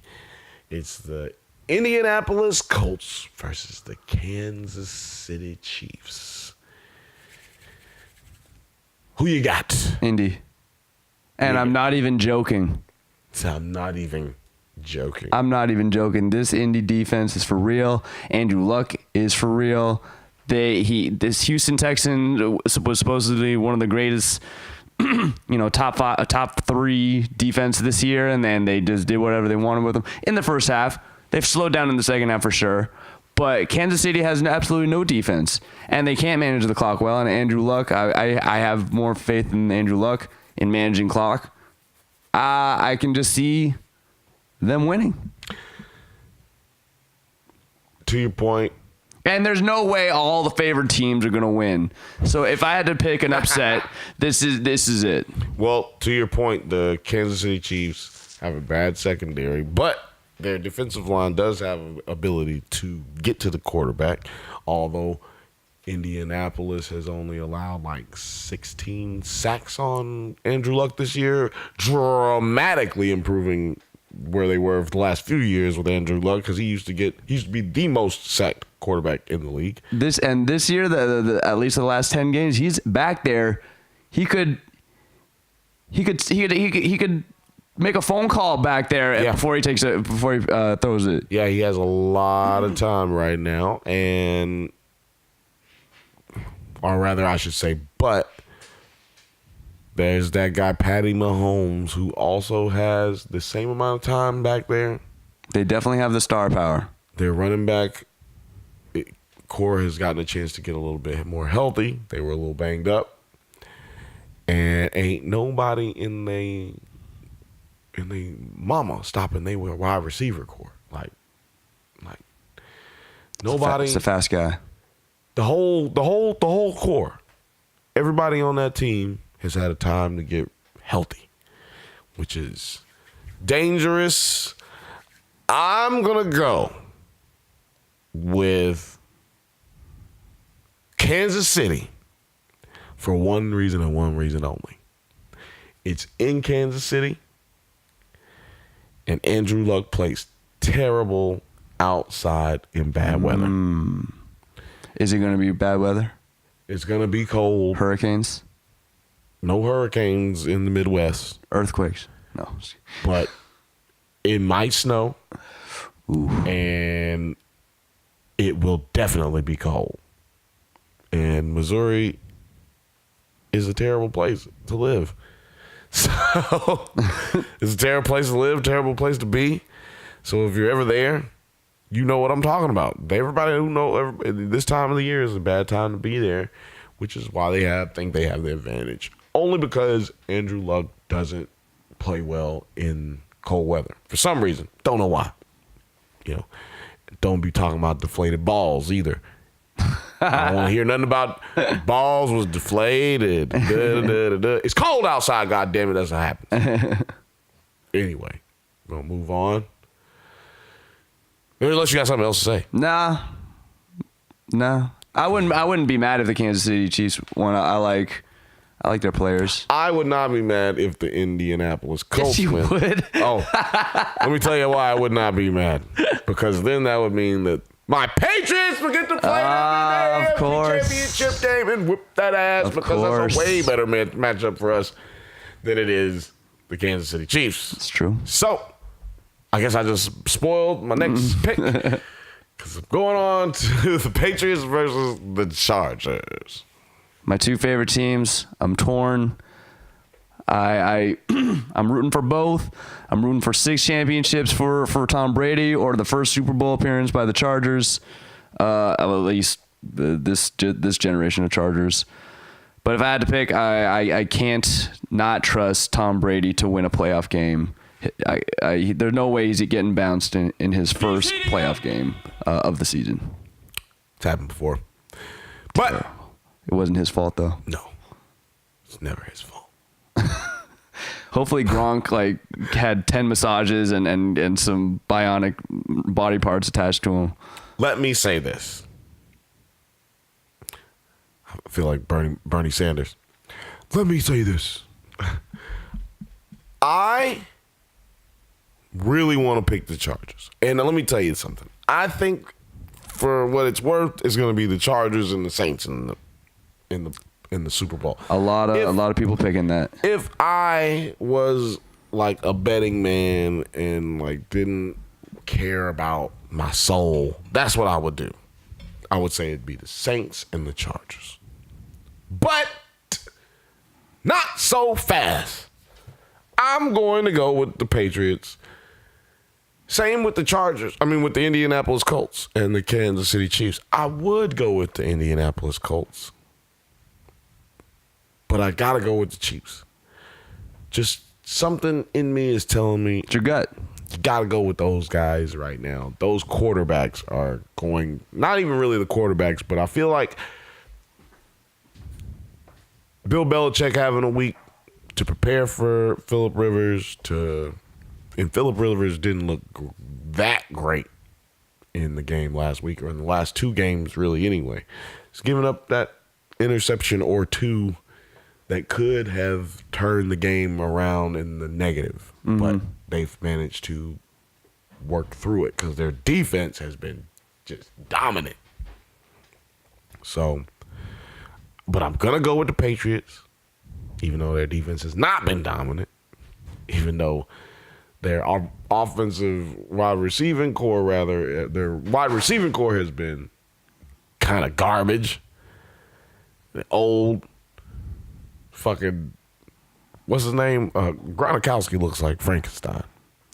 It's the Indianapolis Colts versus the Kansas City Chiefs. Who you got? Indy. And I'm not even joking. I'm not even joking. This Indy defense is for real. Andrew Luck is for real. This Houston Texan was supposedly one of the greatest, top 3 defense this year, and then they just did whatever they wanted with them in the first half. They've slowed down in the second half for sure. But Kansas City has absolutely no defense, and they can't manage the clock well. And Andrew Luck, I have more faith in Andrew Luck in managing clock. I can just see them winning. To your point. And there's no way all the favored teams are going to win. So if I had to pick an upset, this is it. Well, to your point, the Kansas City Chiefs have a bad secondary, but their defensive line does have an ability to get to the quarterback, although Indianapolis has only allowed like 16 sacks on Andrew Luck this year, dramatically improving where they were for the last few years with Andrew Luck, because he used to be the most sacked quarterback in the league. This year, at least the last 10 games, he's back there. He could make a phone call back there before he throws it. Yeah, he has a lot of time right now, or rather, I should say, but there's that guy Patty Mahomes who also has the same amount of time back there. They definitely have the star power. Their running back core has gotten a chance to get a little bit more healthy. They were a little banged up, and ain't nobody in the mama stopping they were wide receiver core. Like nobody. It's a fast guy. The whole core. Everybody on that team has had a time to get healthy, which is dangerous. I'm gonna go with Kansas City for one reason and one reason only. It's in Kansas City, and Andrew Luck plays terrible outside in bad weather. Is it going to be bad weather? It's going to be cold. Hurricanes? No hurricanes in the Midwest. Earthquakes? No. But it might snow. Ooh. And it will definitely be cold. And Missouri is a terrible place to live. So it's a terrible place to live, terrible place to be. So if you're ever there, You know what I'm talking about. Everybody who know this time of the year is a bad time to be there, which is why they think they have the advantage. Only because Andrew Luck doesn't play well in cold weather for some reason. Don't know why. Don't be talking about deflated balls either. I don't want to hear nothing about balls was deflated. It's cold outside. God damn it, that's what happens. Anyway, we're gonna move on. Unless you got something else to say. Nah. I wouldn't be mad if the Kansas City Chiefs won. I like their players. I would not be mad if the Indianapolis Colts Yes, you win. would. Oh, let me tell you why I would not be mad. Because then that would mean that my Patriots would get to play of the course. championship game and whip that ass because that's a way better matchup for us than it is the Kansas City Chiefs. It's true. So, I guess I just spoiled my next pick. Because I'm going on to the Patriots versus the Chargers. My two favorite teams. I'm torn. I'm rooting for both. I'm rooting for 6 championships for Tom Brady or the first Super Bowl appearance by the Chargers. At least this generation of Chargers. But if I had to pick, I can't not trust Tom Brady to win a playoff game. There's no way he's getting bounced in his first playoff game of the season. It's happened before. But it wasn't his fault, though. No. It's never his fault. Hopefully Gronk had 10 massages and some bionic body parts attached to him. Let me say this. I feel like Bernie Sanders. Let me say this. I really want to pick the Chargers. And let me tell you something. I think for what it's worth, it's going to be the Chargers and the Saints in the Super Bowl. A lot of people picking that. If I was like a betting man and like didn't care about my soul, that's what I would do. I would say it'd be the Saints and the Chargers. But not so fast. I'm going to go with the Patriots. Same with the Chargers. With the Indianapolis Colts and the Kansas City Chiefs. I would go with the Indianapolis Colts. But I got to go with the Chiefs. Just something in me is telling me. It's your gut. You got to go with those guys right now. Those quarterbacks are going, not even really the quarterbacks, but I feel like Bill Belichick having a week to prepare for Phillip Rivers and Phillip Rivers didn't look that great in the game last week or in the last 2 games really anyway. He's giving up that interception or 2 that could have turned the game around in the negative, but they've managed to work through it because their defense has been just dominant. So, but I'm going to go with the Patriots, even though their defense has not been dominant, even though their wide receiving core has been kind of garbage. Old fucking, what's his name? Gronkowski looks like Frankenstein.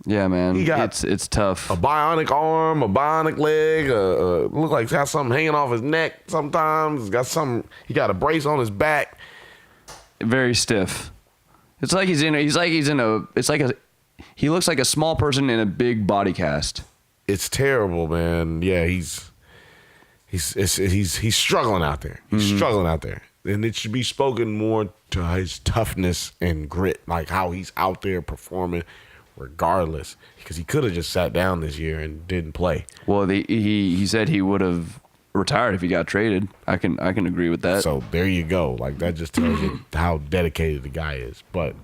Yeah, man. He got it's tough. A bionic arm, a bionic leg. Look like he's got something hanging off his neck. Sometimes he got a brace on his back. Very stiff. It's like he looks like a small person in a big body cast. It's terrible, man. Yeah, he's struggling out there. He's struggling out there. And it should be spoken more to his toughness and grit, like how he's out there performing regardless. Because he could have just sat down this year and didn't play. Well, he said he would have retired if he got traded. I can agree with that. So there you go. Like that just tells you how dedicated the guy is. But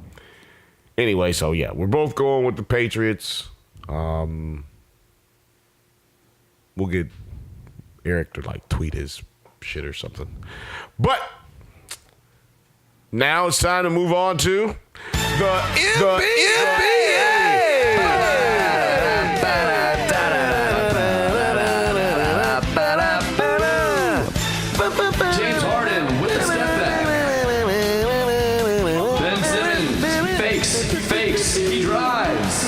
anyway, so yeah, we're both going with the Patriots. We'll get Eric to tweet his shit or something. But now it's time to move on to the NBA. James Harden with a step back. Ben Simmons fakes, he drives.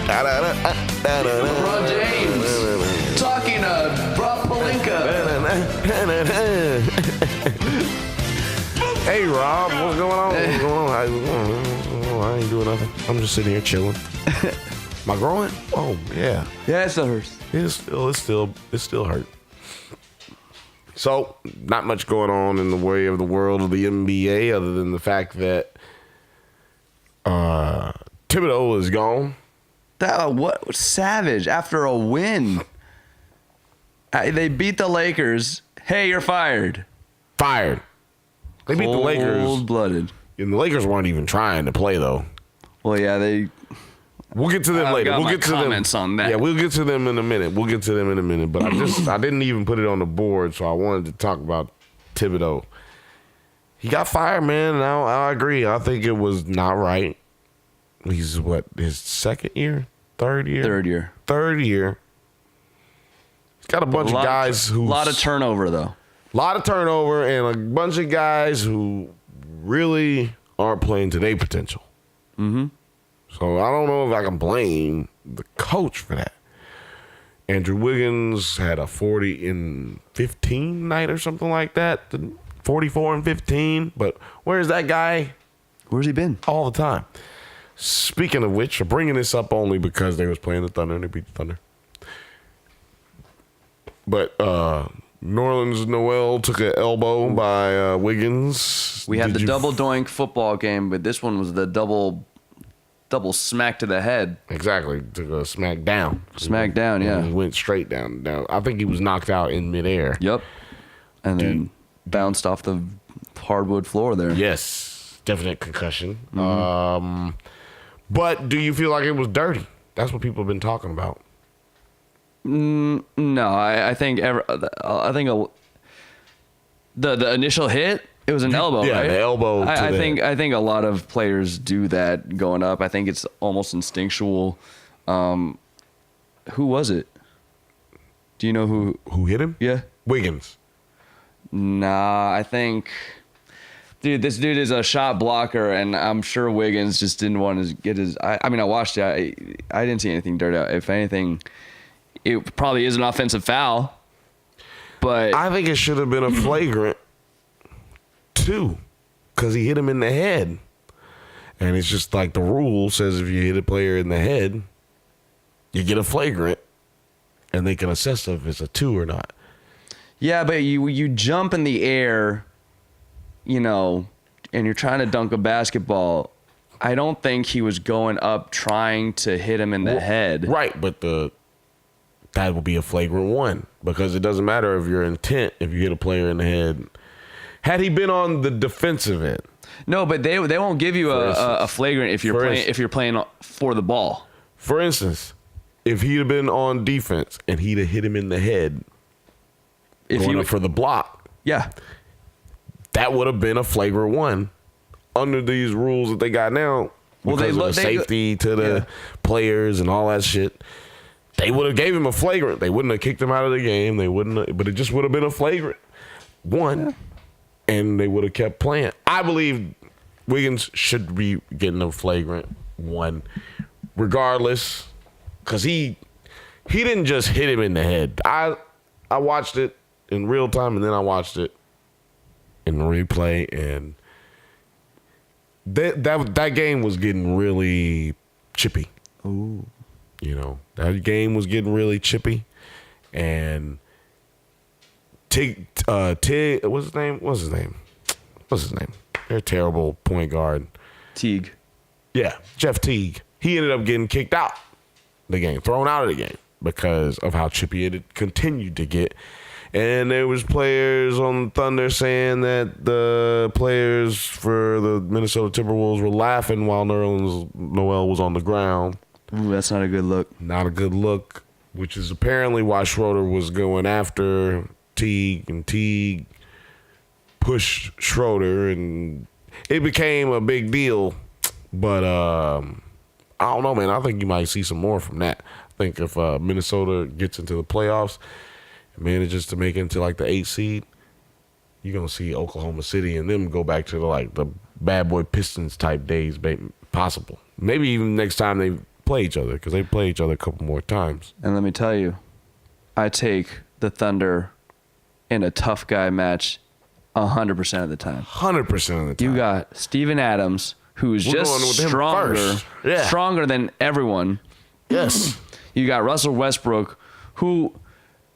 LeBron James talking to Rob Pelinka. Hey Rob, what's going on? What's going on? I ain't doing nothing. I'm just sitting here chilling. Am I growing? Oh yeah. Yeah, it still hurts. It still hurt. So, not much going on in the way of the world of the NBA other than the fact that Thibodeau is gone. What savage after a win. They beat the Lakers. Hey, you're fired. Fired. They beat the Lakers. Cold-blooded. And the Lakers weren't even trying to play though. Well, yeah, We'll get to them later. Got We'll my get to comments them. on that. Yeah, we'll get to them in a minute. But I didn't even put it on the board, so I wanted to talk about Thibodeau. He got fired, man, and I agree. I think it was not right. He's his second year? Third year? Third year. He's got a bunch of guys who... A lot of turnover, though. A lot of turnover and a bunch of guys who really aren't playing to their potential. Mm-hmm. So I don't know if I can blame the coach for that. Andrew Wiggins had a 40-15 night or something like that. 44-15. But where's that guy? Where's he been? All the time. Speaking of which, I'm bringing this up only because they was playing the Thunder and they beat the Thunder. But Nerlens Noel took an elbow by Wiggins. We had the double doink football game, but this one was the double smack to the head. Exactly. Took a smack down. Smack down, yeah. He went straight down. I think he was knocked out in midair. Yep. And then bounced off the hardwood floor there. Yes. Definite concussion. Mm-hmm. But do you feel like it was dirty? That's what people have been talking about. No, I think the initial hit, it was an elbow, yeah, right? the elbow. I think a lot of players do that going up. I think it's almost instinctual. Who was it? Do you know who hit him? Yeah, Wiggins. Nah, I think, dude, this dude is a shot blocker, and I'm sure Wiggins just didn't want to get his. I mean, I watched it. I didn't see anything dirty. If anything, it probably is an offensive foul. But I think it should have been a flagrant too, because he hit him in the head, and it's just like the rule says: if you hit a player in the head, you get a flagrant, and they can assess if it's a 2 or not. Yeah, but you jump in the air, and you're trying to dunk a basketball. I don't think he was going up trying to hit him in the head. Right, but that will be a flagrant 1 because it doesn't matter if your intent if you hit a player in the head. Had he been on the defensive end? No, but they won't give you a flagrant if you're playing for the ball. For instance, if he'd have been on defense and he'd have hit him in the head, going up for the block, yeah, that would have been a flagrant 1 under these rules that they got now. Well, because of the safety to the players and all that shit. They would have gave him a flagrant. They wouldn't have kicked him out of the game. They wouldn't, but it just would have been a flagrant 1, and they would have kept playing. I believe Wiggins should be getting a flagrant 1, regardless, because he didn't just hit him in the head. I watched it in real time, and then I watched it in replay, and that game was getting really chippy. Ooh. That game was getting really chippy, and Tig, what's his name? They're terrible point guard. Teague. Yeah, Jeff Teague. He ended up getting kicked out the game, thrown out of the game because of how chippy it had continued to get. And there was players on Thunder saying that the players for the Minnesota Timberwolves were laughing while Nerlens Noel was on the ground. Ooh, that's not a good look. Not a good look, which is apparently why Schroeder was going after Teague, and Teague pushed Schroeder, and it became a big deal. But I don't know, man. I think you might see some more from that. I think if Minnesota gets into the playoffs and manages to make it into like the 8th seed, you're going to see Oklahoma City and them go back to the bad boy Pistons type days, possible. Maybe even next time they play each other because they play each other a couple more times. And let me tell you, I take the Thunder in a tough guy match 100% of the time. 100% of the time. You got Steven Adams, who's We're just going with him stronger, first. Yeah. stronger than everyone. Yes. You got Russell Westbrook, who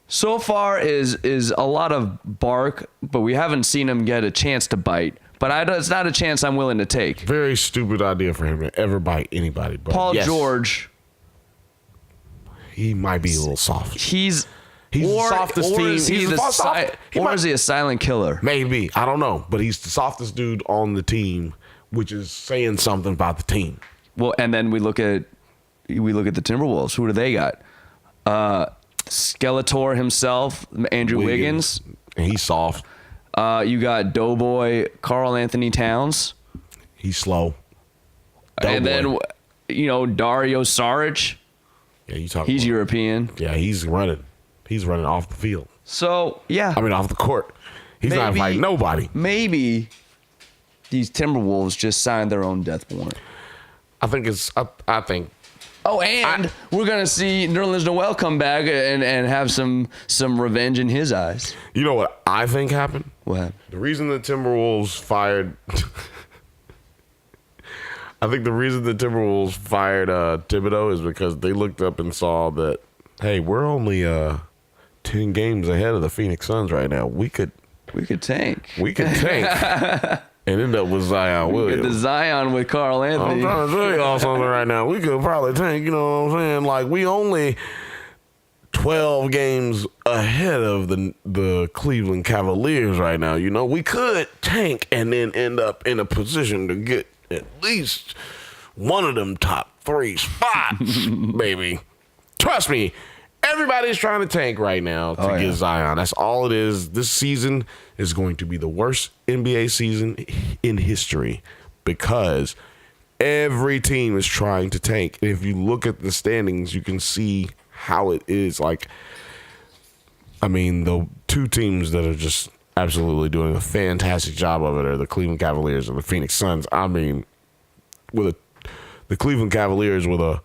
so far is a lot of bark, but we haven't seen him get a chance to bite. But it's not a chance I'm willing to take. Very stupid idea for him to ever bite anybody. But Paul yes, George, he might be a little soft. he's He's the or softest team. is he He's the the soft. or is he a silent killer? Maybe, I don't know, but he's the softest dude on the team, which is saying something about the team. Well, and then we look at the Timberwolves. Who do they got? Skeletor himself, Andrew Wiggins. And he's soft. You got Doughboy Karl Anthony Towns. He's slow. And Doughboy. then, Dario Saric. Yeah, you talking. He's about, European. Yeah, he's running. He's running off the field. So, yeah. I mean, off the court. He's not fighting nobody. Maybe these Timberwolves just signed their own death warrant. I think it's. I think. Oh, and we're going to see Nerlens Noel come back and have some revenge in his eyes. You know what I think happened? What happened? The reason the Timberwolves fired. I think the reason the Timberwolves fired Thibodeau is because they looked up and saw that, hey, we're only 10 games ahead of the Phoenix Suns right now. We could tank. And end up with Zion The Williams. Zion with Karl I'm Anthony. trying to tell y'all something right now. We could probably tank, you know what I'm saying? Like, we only 12 games ahead of the Cleveland Cavaliers right now. You know, we could tank and then end up in a position to get at least one of them top 3 spots, baby. Trust me, everybody's trying to tank right now to get Zion. That's all it is. This season is going to be the worst NBA season in history because every team is trying to tank. And if you look at the standings, you can see how it is. Like, I mean, the two teams that are just absolutely doing a fantastic job of it are the Cleveland Cavaliers and the Phoenix Suns. I mean, the Cleveland Cavaliers with a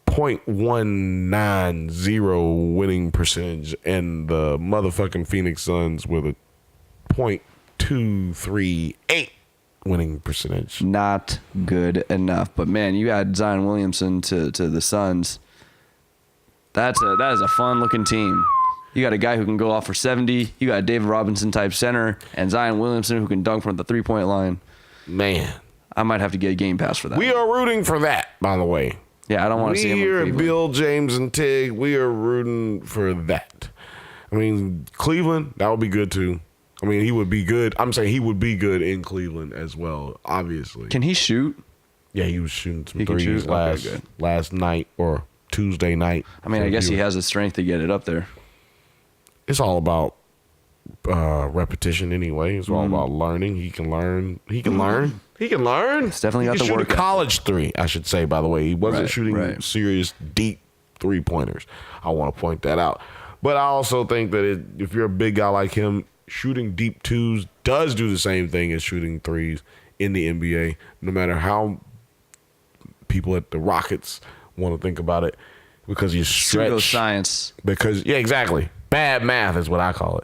.190 winning percentage and the motherfucking Phoenix Suns with a .238 winning percentage. Not good enough. But man, you add Zion Williamson to the Suns. That is a fun looking team. You got a guy who can go off for 70. You got a David Robinson type center and Zion Williamson who can dunk from the 3-point line. Man, I might have to get a game pass for that. we are rooting for that, by the way. Yeah, I don't want to see him. We here at Bill, James, and Tig, we are rooting for that. I mean, Cleveland, that would be good too. I mean, he would be good. I'm saying he would be good in Cleveland as well, obviously. Can he shoot? Yeah, he was shooting some He can threes shoot? Okay, good. last night or Tuesday night. I mean, I guess he has the strength to get it up there. It's all about repetition anyway. It's all about learning. He can learn. He can learn. He can learn. It's definitely got he the can work shoot a college three, I should say, by the way. He wasn't shooting serious, deep three-pointers. I want to point that out. But I also think that if you're a big guy like him, shooting deep twos does do the same thing as shooting threes in the NBA, no matter how people at the Rockets want to think about it, because you stretch. Pseudoscience. Because, yeah, exactly. Bad math is what I call it.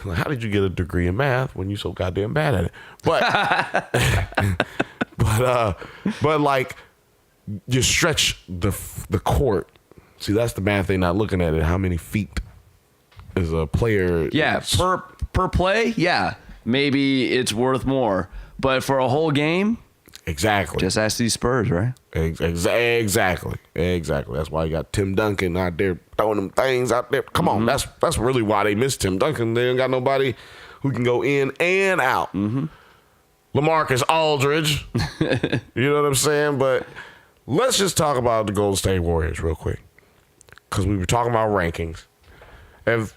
Like, how did you get a degree in math when you're so goddamn bad at it? But like, you stretch the court. See, that's the math they're not looking at it. How many feet is a player? Yeah, per play, yeah. Maybe it's worth more. But for a whole game, exactly. Just ask these Spurs, right? Exactly. That's why you got Tim Duncan out there throwing them things out there. Come on, that's really why they missed Tim Duncan. They ain't got nobody who can go in and out. LaMarcus Aldridge. You know what I'm saying? But let's just talk about the Golden State Warriors real quick, because we were talking about rankings. And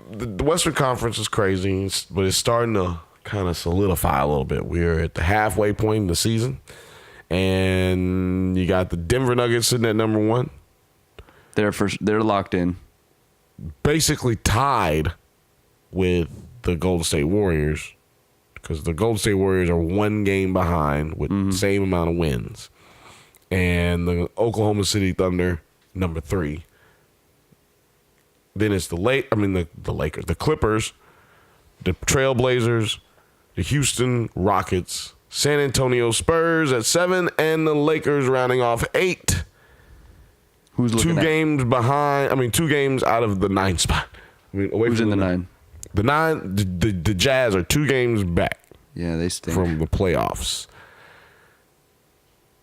the Western Conference is crazy, but it's starting to kind of solidify a little bit. We're at the halfway point in the season, and you got the Denver Nuggets sitting at number 1. They're locked in. Basically tied with the Golden State Warriors, because the Golden State Warriors are 1 game behind with the same amount of wins. and the Oklahoma City Thunder, number 3. Then it's the Lakers, the Clippers, the Trailblazers, the Houston Rockets, San Antonio Spurs at 7, and the Lakers rounding off 8. Who's looking 2 at? games behind. 2 games out of the 9 spot. Away Who's from in the 9? The 9. The Jazz are 2 games back Yeah, they stink. from the playoffs.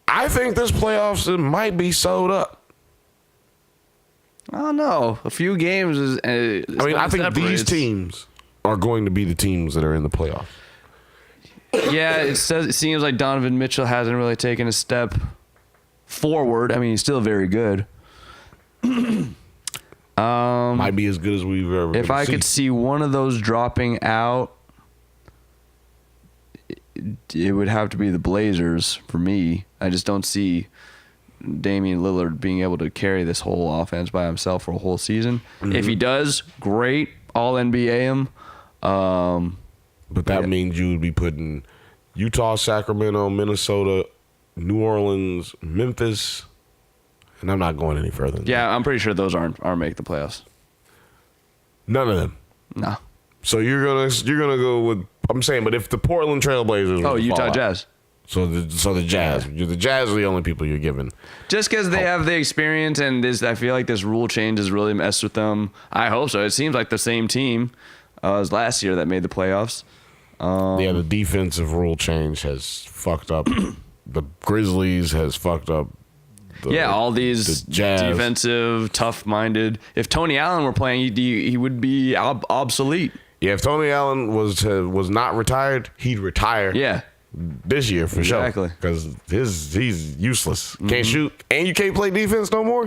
I think this playoffs it might be sold up. I don't know. A few games is. I think these teams are going to be the teams that are in the playoffs. Yeah, it seems like Donovan Mitchell hasn't really taken a step forward. I mean, he's still very good. Might be as good as we've ever. If I could see one of those dropping out, it would have to be the Blazers for me. I just don't see Damian Lillard being able to carry this whole offense by himself for a whole season. If he does, great. All NBA him. But that means you would be putting Utah, Sacramento, Minnesota, New Orleans, Memphis, and I'm not going any further. Than Yeah, I'm pretty sure those aren't make the playoffs. None of them. No. So you're gonna go with. I'm saying, but if the Portland Trailblazers, Oh, were to Utah fall out, Jazz. So the Jazz, the Jazz are the only people you're giving. Just because they have the experience and I feel like this rule change has really messed with them. I hope so. It seems like the same team as last year that made the playoffs. Yeah, the defensive rule change has fucked up. The Grizzlies has fucked up. All these the Jazz. defensive, tough-minded. If Tony Allen were playing, he would be obsolete. Yeah, if Tony Allen was not retired, he'd retire. Yeah. This year for Exactly. sure, because he's useless. Can't shoot, and you can't play defense no more.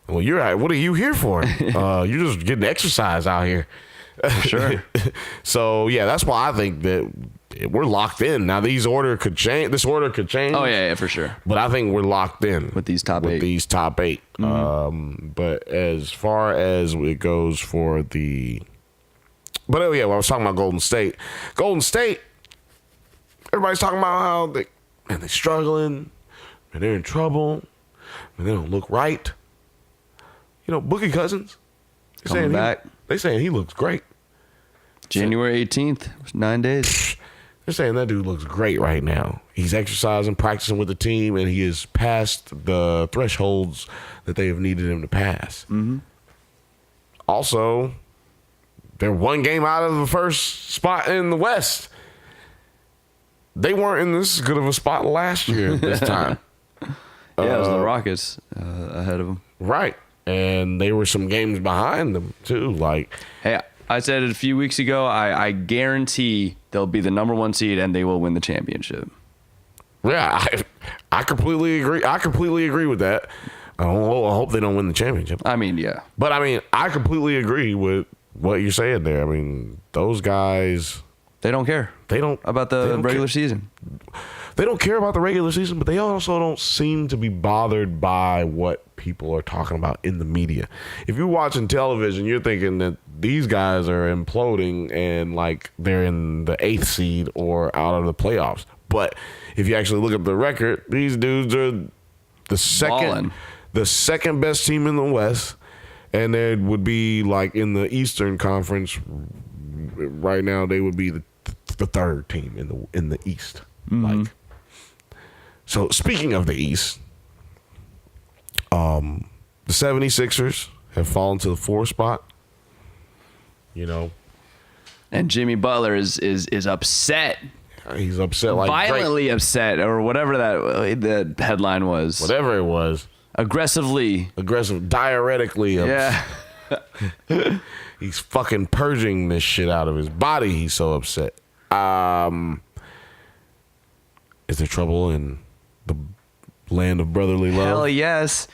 Well, you're right. What are you here for? You're just getting exercise out here. Sure. So yeah, that's why I think that we're locked in. Now this order could change. Oh yeah, for sure. But I think we're locked in With these top eight. These top 8. But as far as it goes for the, but oh yeah, well, I was talking about Golden State. Golden State. Everybody's talking about how they're struggling, and they're in trouble, and they don't look right. You know, Boogie Cousins. Coming back. They saying he looks great. January 18th, 9 days. They're saying that dude looks great right now. He's exercising, practicing with the team, and he has passed the thresholds that they have needed him to pass. Mm-hmm. Also, they're 1 game out of the first spot in the West. They weren't in this good of a spot last year at this time. Yeah, it was the Rockets ahead of them. Right. And they were some games behind them, too. Like, Hey, I said it a few weeks ago. I guarantee they'll be the number 1 seed and they will win the championship. yeah, I completely agree. I completely agree with that. I hope they don't win the championship. I mean, yeah. But, I mean, I completely agree with what you're saying there. I mean, those guys, They don't care they don't about they the don't regular care. season. They don't care about the regular season, but they also don't seem to be bothered by what people are talking about in the media. If you're watching television, you're thinking that these guys are imploding and like they're in the 8th seed or out of the playoffs. But if you actually look at the record, these dudes are Ballin'. the second best team in the West, and they would be like in the Eastern Conference right now. They would be the 3rd team in the East. Like, so speaking of the East, the 76ers have fallen to the 4th spot. You know, And Jimmy Butler is upset. he's upset like Violently upset, or whatever that headline was. whatever it was, Aggressive, diuretically. yeah. He's fucking purging this shit out of his body. He's so upset. Is there trouble in the land of brotherly love? Hell yes.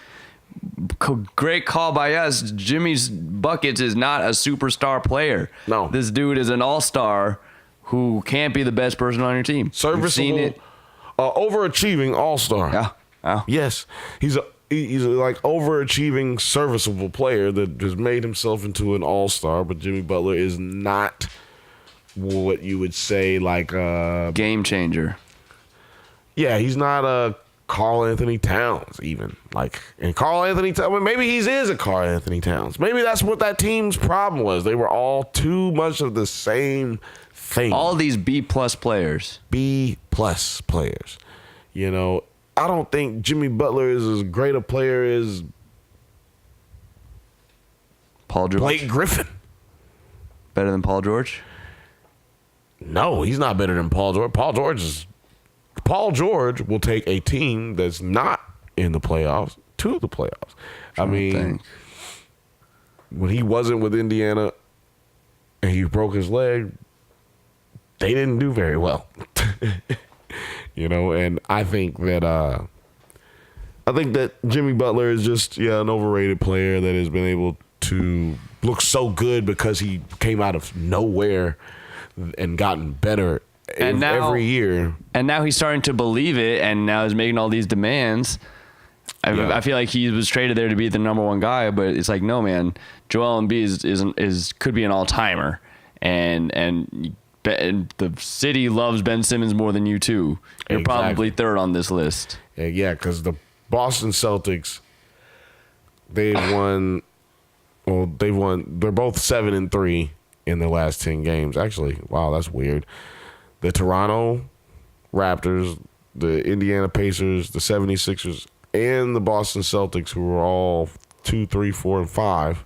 Great call by us. Jimmy's Buckets is not a superstar player. No. This dude is an all-star who can't be the best person on your team. We've Serviceable, seen it. overachieving all-star. Yeah. Yes, he's a like overachieving, serviceable player that has made himself into an all-star. But Jimmy Butler is not what you would say like Game changer. yeah, he's not a Karl Anthony Towns, even. And Karl Anthony Towns, maybe he is a Karl Anthony Towns. Maybe that's what that team's problem was. They were all too much of the same thing. All these B-plus players. B-plus players. You know, I don't think Jimmy Butler is as great a player as Paul George. Blake Griffin. Better than Paul George? No, he's not better than Paul George. Paul George will take a team that's not in the playoffs to the playoffs. I mean, when he wasn't with Indiana and he broke his leg, they didn't do very well. You know, and I think that Jimmy Butler is just an overrated player that has been able to look so good because he came out of nowhere and gotten better every year. And now he's starting to believe it, and now he's making all these demands. I feel like he was traded there to be the number one guy, but it's like, no, man. Joel Embiid could be an all-timer, and the city loves Ben Simmons more than you too. You're probably third on this list. Yeah, because the Boston Celtics, they've won. Well, they're both 7-3 in their last 10 games. Actually, wow, that's weird. The Toronto Raptors, the Indiana Pacers, the 76ers, and the Boston Celtics, who are all 2, 3, 4, and 5,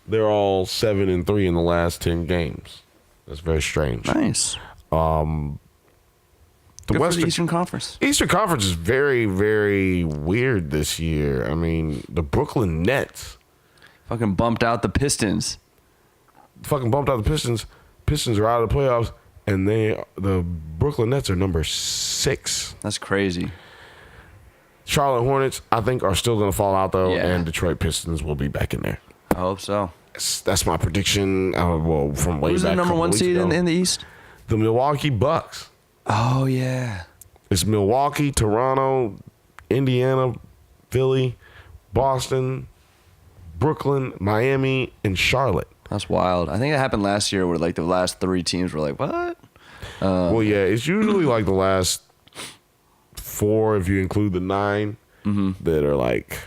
they're all 7-3 in the last 10 games. That's very strange. Nice. The Eastern Conference. Eastern Conference is very, very weird this year. I mean, the Brooklyn Nets fucking bumped out the Pistons. Pistons are out of the playoffs, and the Brooklyn Nets are number 6. That's crazy. Charlotte Hornets, I think, are still going to fall out, though, Yeah. and Detroit Pistons will be back in there. I hope so. That's my prediction. From way Who's back. the number one seed in the East? The Milwaukee Bucks. Oh, yeah. It's Milwaukee, Toronto, Indiana, Philly, Boston, Brooklyn, Miami, and Charlotte. That's wild. I think it happened last year where, like, the last 3 teams were like, what? Well, yeah, it's usually like the last 4, if you include the 9, that are like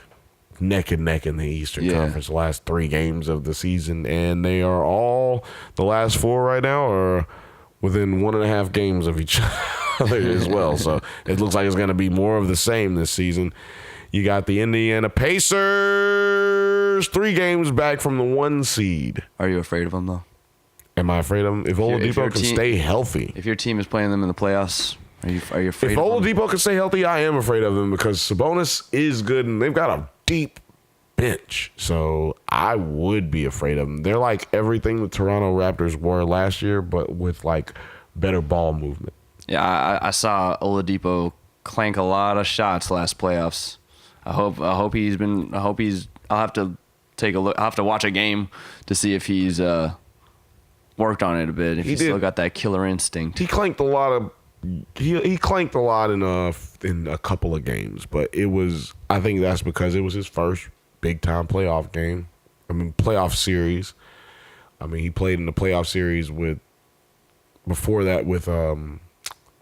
neck and neck in the Eastern Conference. The last 3 games of the season, and they are all the last 4 right now are within 1.5 games of each other as well. So it looks like it's going to be more of the same this season. You got the Indiana Pacers 3 games back from the 1 seed. Are you afraid of them, though? Am I afraid of them? If Oladipo can stay healthy. If your team is playing them in the playoffs, are you afraid if of them? Oladipo can stay healthy, I am afraid of them because Sabonis is good and they've got a deep bench. So I would be afraid of them. They're like everything the Toronto Raptors were last year, but with like better ball movement. Yeah, I saw Oladipo clank a lot of shots last playoffs. I'll have to take a look. I'll have to watch a game to see if he's worked on it a bit. If he's still got that killer instinct. He clanked a lot in a couple of games, but I think that's because it was his first big time playoff game. I mean, playoff series. I mean, he played in the playoff series before that with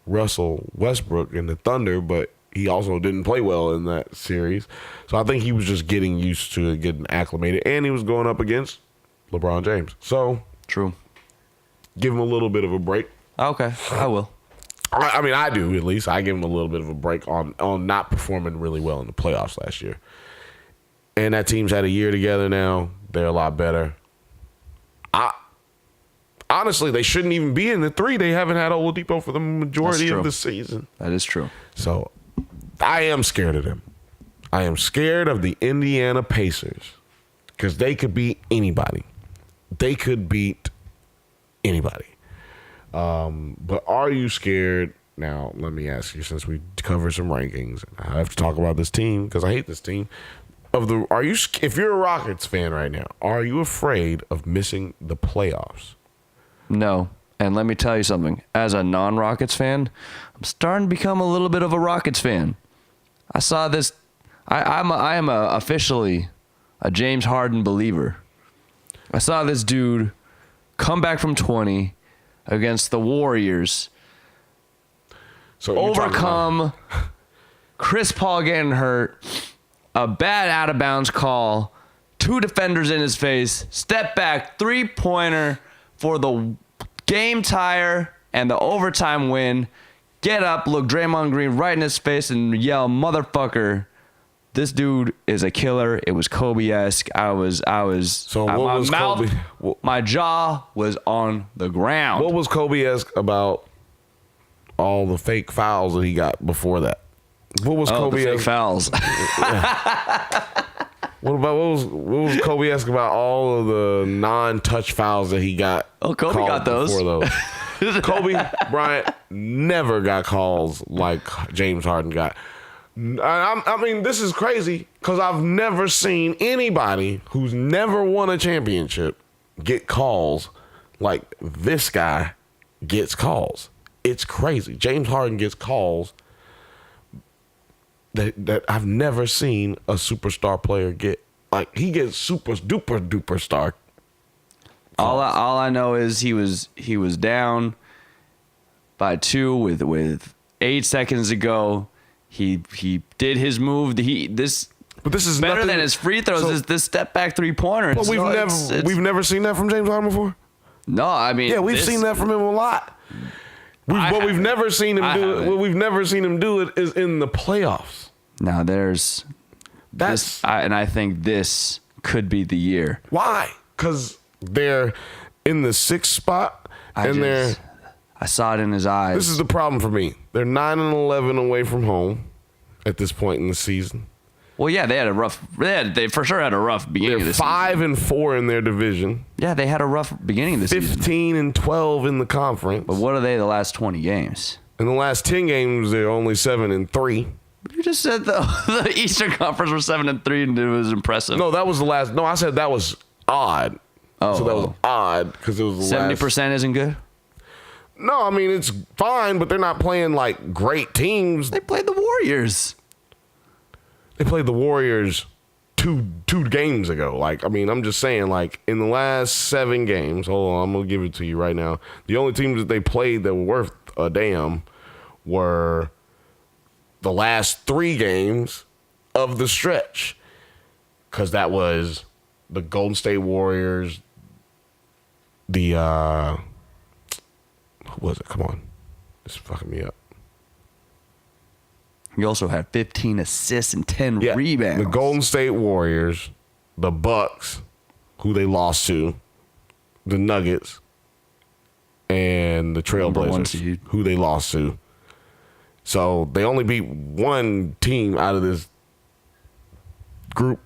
Russell Westbrook and the Thunder, but he also didn't play well in that series. So I think he was just getting used to it, getting acclimated, and he was going up against LeBron James. So True. Give him a little bit of a break. Okay, I will. I mean, I do, at least. I give him a little bit of a break on not performing really well in the playoffs last year. And that team's had a year together now. They're a lot better. Honestly, they shouldn't even be in the 3. They haven't had Oladipo for the majority of the season. That is true. So I am scared of them. I am scared of the Indiana Pacers because they could beat anybody. They could beat anybody. But are you scared? Now, let me ask you, since we covered some rankings, I have to talk about this team because I hate this team. If you're a Rockets fan right now, are you afraid of missing the playoffs? No. And let me tell you something. As a non-Rockets fan, I'm starting to become a little bit of a Rockets fan. I saw this. I am officially a James Harden believer. I saw this dude come back from 20 against the Warriors, So overcome Chris Paul getting hurt, a bad out of bounds call, 2 defenders in his face, step back, 3-pointer for the game tire and the overtime win. Get up, look Draymond Green right in his face and yell, "Motherfucker." This dude is a killer. It was Kobe-esque. So what was Kobe? My jaw was on the ground. What was Kobe-esque about all the fake fouls that he got before that? What was the Kobe-esque? fake fouls. What was Kobe-esque about all of the non-touch fouls that he got? Oh, Kobe called got those. before those. Kobe Bryant never got calls like James Harden got. I mean, this is crazy because I've never seen anybody who's never won a championship get calls like this guy gets calls. It's crazy. James Harden gets calls that I've never seen a superstar player get. Like, he gets super duper duper star. All I know is he was down by 2 with 8 seconds to go. He did his move. But this is better than his free throws. So, is this step back 3-pointer? But we've never seen that from James Harden before. No, I mean, yeah, we've seen that from him a lot. What we've never seen him do it is in the playoffs. Now there's this, and I think this could be the year. Why? Because they're in the 6th spot, I saw it in his eyes. This is the problem for me. They're 9-11 away from home at this point in the season. Well, yeah, they for sure had a rough beginning of the season. 5-4 in their division. Yeah, they had a rough beginning of the season. 15-12 in the conference. But what are they the last 20 games? In the last 10 games, they're only 7-3. You just said the Eastern Conference were 7-3 and it was impressive. No, that was the last. No, I said that was odd. Oh, so that was odd because it was the 70% isn't good? No, I mean, it's fine, but they're not playing like great teams. They played the Warriors. They played the Warriors two games ago. Like, I mean, I'm just saying, like, in the last 7 games, hold on, I'm going to give it to you right now. The only teams that they played that were worth a damn were the last 3 games of the stretch. Because that was the Golden State Warriors, the, who was it? Come on. It's fucking me up. He also had 15 assists and 10 rebounds. The Golden State Warriors, the Bucks, who they lost to, the Nuggets, and the Trailblazers, who they lost to. So they only beat one team out of this group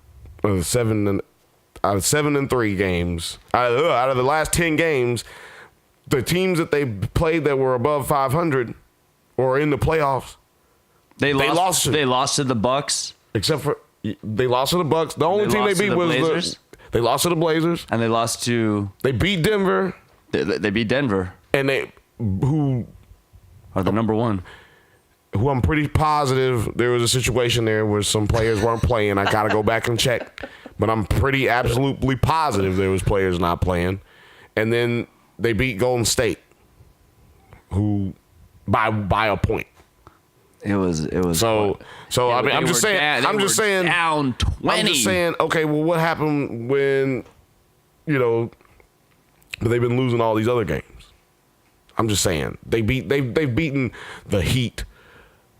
of 7 and 3 games. Out of the last 10 games, the teams that they played that were above 500 or in the playoffs, They lost to the Bucks. Except for they lost to the Bucks. The only team they beat was Blazers. They lost to the Blazers, and they lost to. They beat Denver. They beat Denver, and who are the number 1. Who I'm pretty positive there was a situation there where some players weren't playing. I gotta go back and check, but I'm pretty absolutely positive there was players not playing. And then they beat Golden State, who by a point. It was so I mean, I'm just saying down 20. I'm just saying, okay, well, what happened when, they've been losing all these other games? I'm just saying they've beaten the Heat,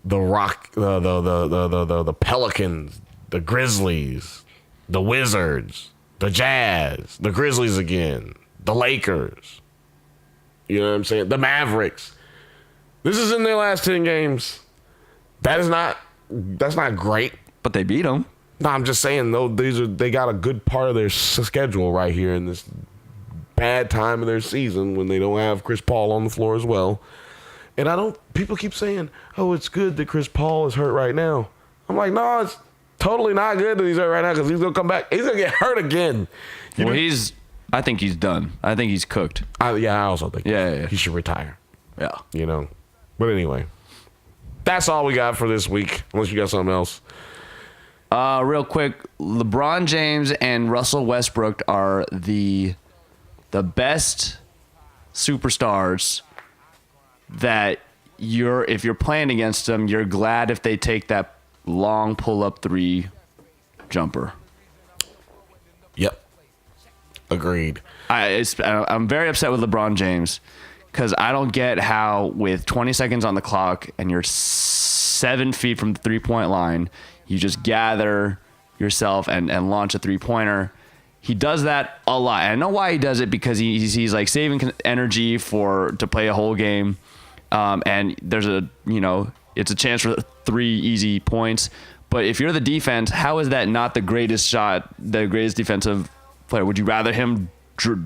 the Rock, the Pelicans, the Grizzlies, the Wizards, the Jazz, the Grizzlies again, the Lakers. You know what I'm saying? The Mavericks. This is in their last 10 games. That's not great. But they beat them. No, I'm just saying, though, they got a good part of their schedule right here in this bad time of their season when they don't have Chris Paul on the floor as well. And people keep saying, oh, it's good that Chris Paul is hurt right now. I'm like, no, it's totally not good that he's hurt right now because he's going to come back. He's going to get hurt again. I think he's done. I think he's cooked. I also think he should retire. Yeah. But anyway. That's all we got for this week, unless you got something else. Real quick, LeBron James and Russell Westbrook are the best superstars that if you're playing against them, you're glad if they take that long pull-up 3 jumper. Yep. Agreed. I'm very upset with LeBron James because I don't get how with 20 seconds on the clock and you're 7 feet from the 3-point line, you just gather yourself and launch a 3-pointer. He does that a lot. And I know why he does it, because he's like saving energy to play a whole game. And there's it's a chance for 3 easy points. But if you're the defense, how is that not the greatest defensive player? Would you rather him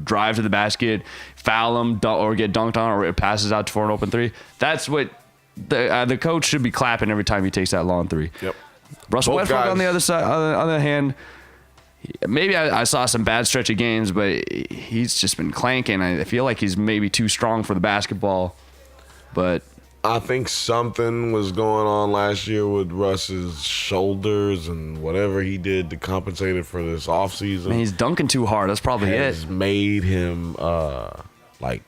drive to the basket, foul him, or get dunked on, or it passes out for an open 3? That's what the coach should be clapping every time he takes that long 3. Yep. Russell Both Westbrook guys. on the other side, on the other hand, maybe I saw some bad stretch of games, but he's just been clanking. I feel like he's maybe too strong for the basketball, but I think something was going on last year with Russ's shoulders, and whatever he did to compensate it for this offseason. man, he's dunking too hard. That's probably has it. made him like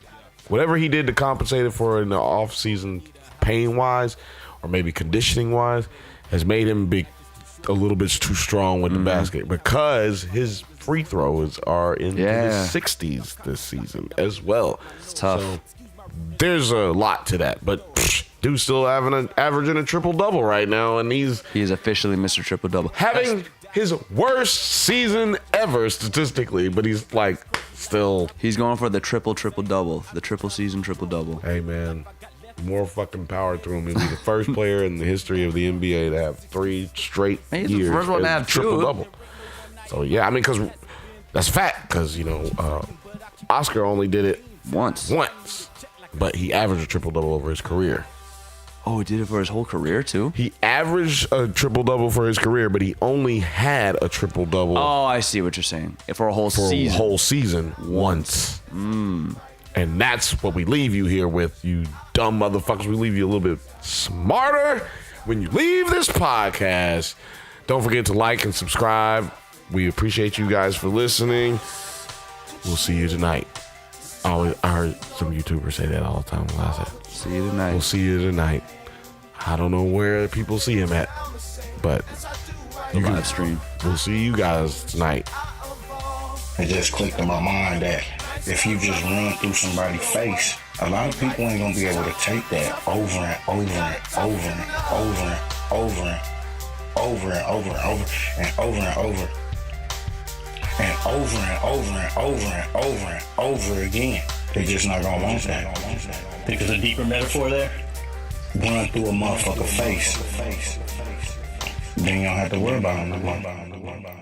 whatever he did to compensate it for in the offseason pain wise, or maybe conditioning wise, has made him be a little bit too strong with the basket, because his free throws are in the 60s this season as well. It's tough. So there's a lot to that, but dude's still averaging a triple-double right now, and he's officially Mr. Triple Double. having his worst season ever statistically, but he's like still. He's going for the triple double, the triple season triple double. Hey man, more fucking power to him. He'll be the first player in the history of the NBA to have 3 straight He's the years first one to have 2. triple-double. So yeah, I mean, because that's a fact. Because Oscar only did it Once. but he averaged a triple-double over his career. Oh, he did it for his whole career too. He averaged a triple-double for his career, but he only had a triple-double Oh, I see what you're saying. For a whole for season. a whole season once. And that's what we leave you here with, you dumb motherfuckers. We leave you a little bit smarter when you leave this podcast. Don't forget to like and subscribe. We appreciate you guys for listening. We'll see you tonight. I heard some YouTubers say that all the time. What I said. See you tonight. We'll see you tonight. I don't know where people see him at, but Live stream. we'll see you guys tonight. It just clicked in my mind that if you just run through somebody's face, a lot of people ain't gonna be able to take that over and over and over and over and over and over and over and over and over and over and over and over and over and over and over again. They're just not gonna want that. Think there's a deeper metaphor there? Run through a motherfucker face. Then you don't have to worry about them no more.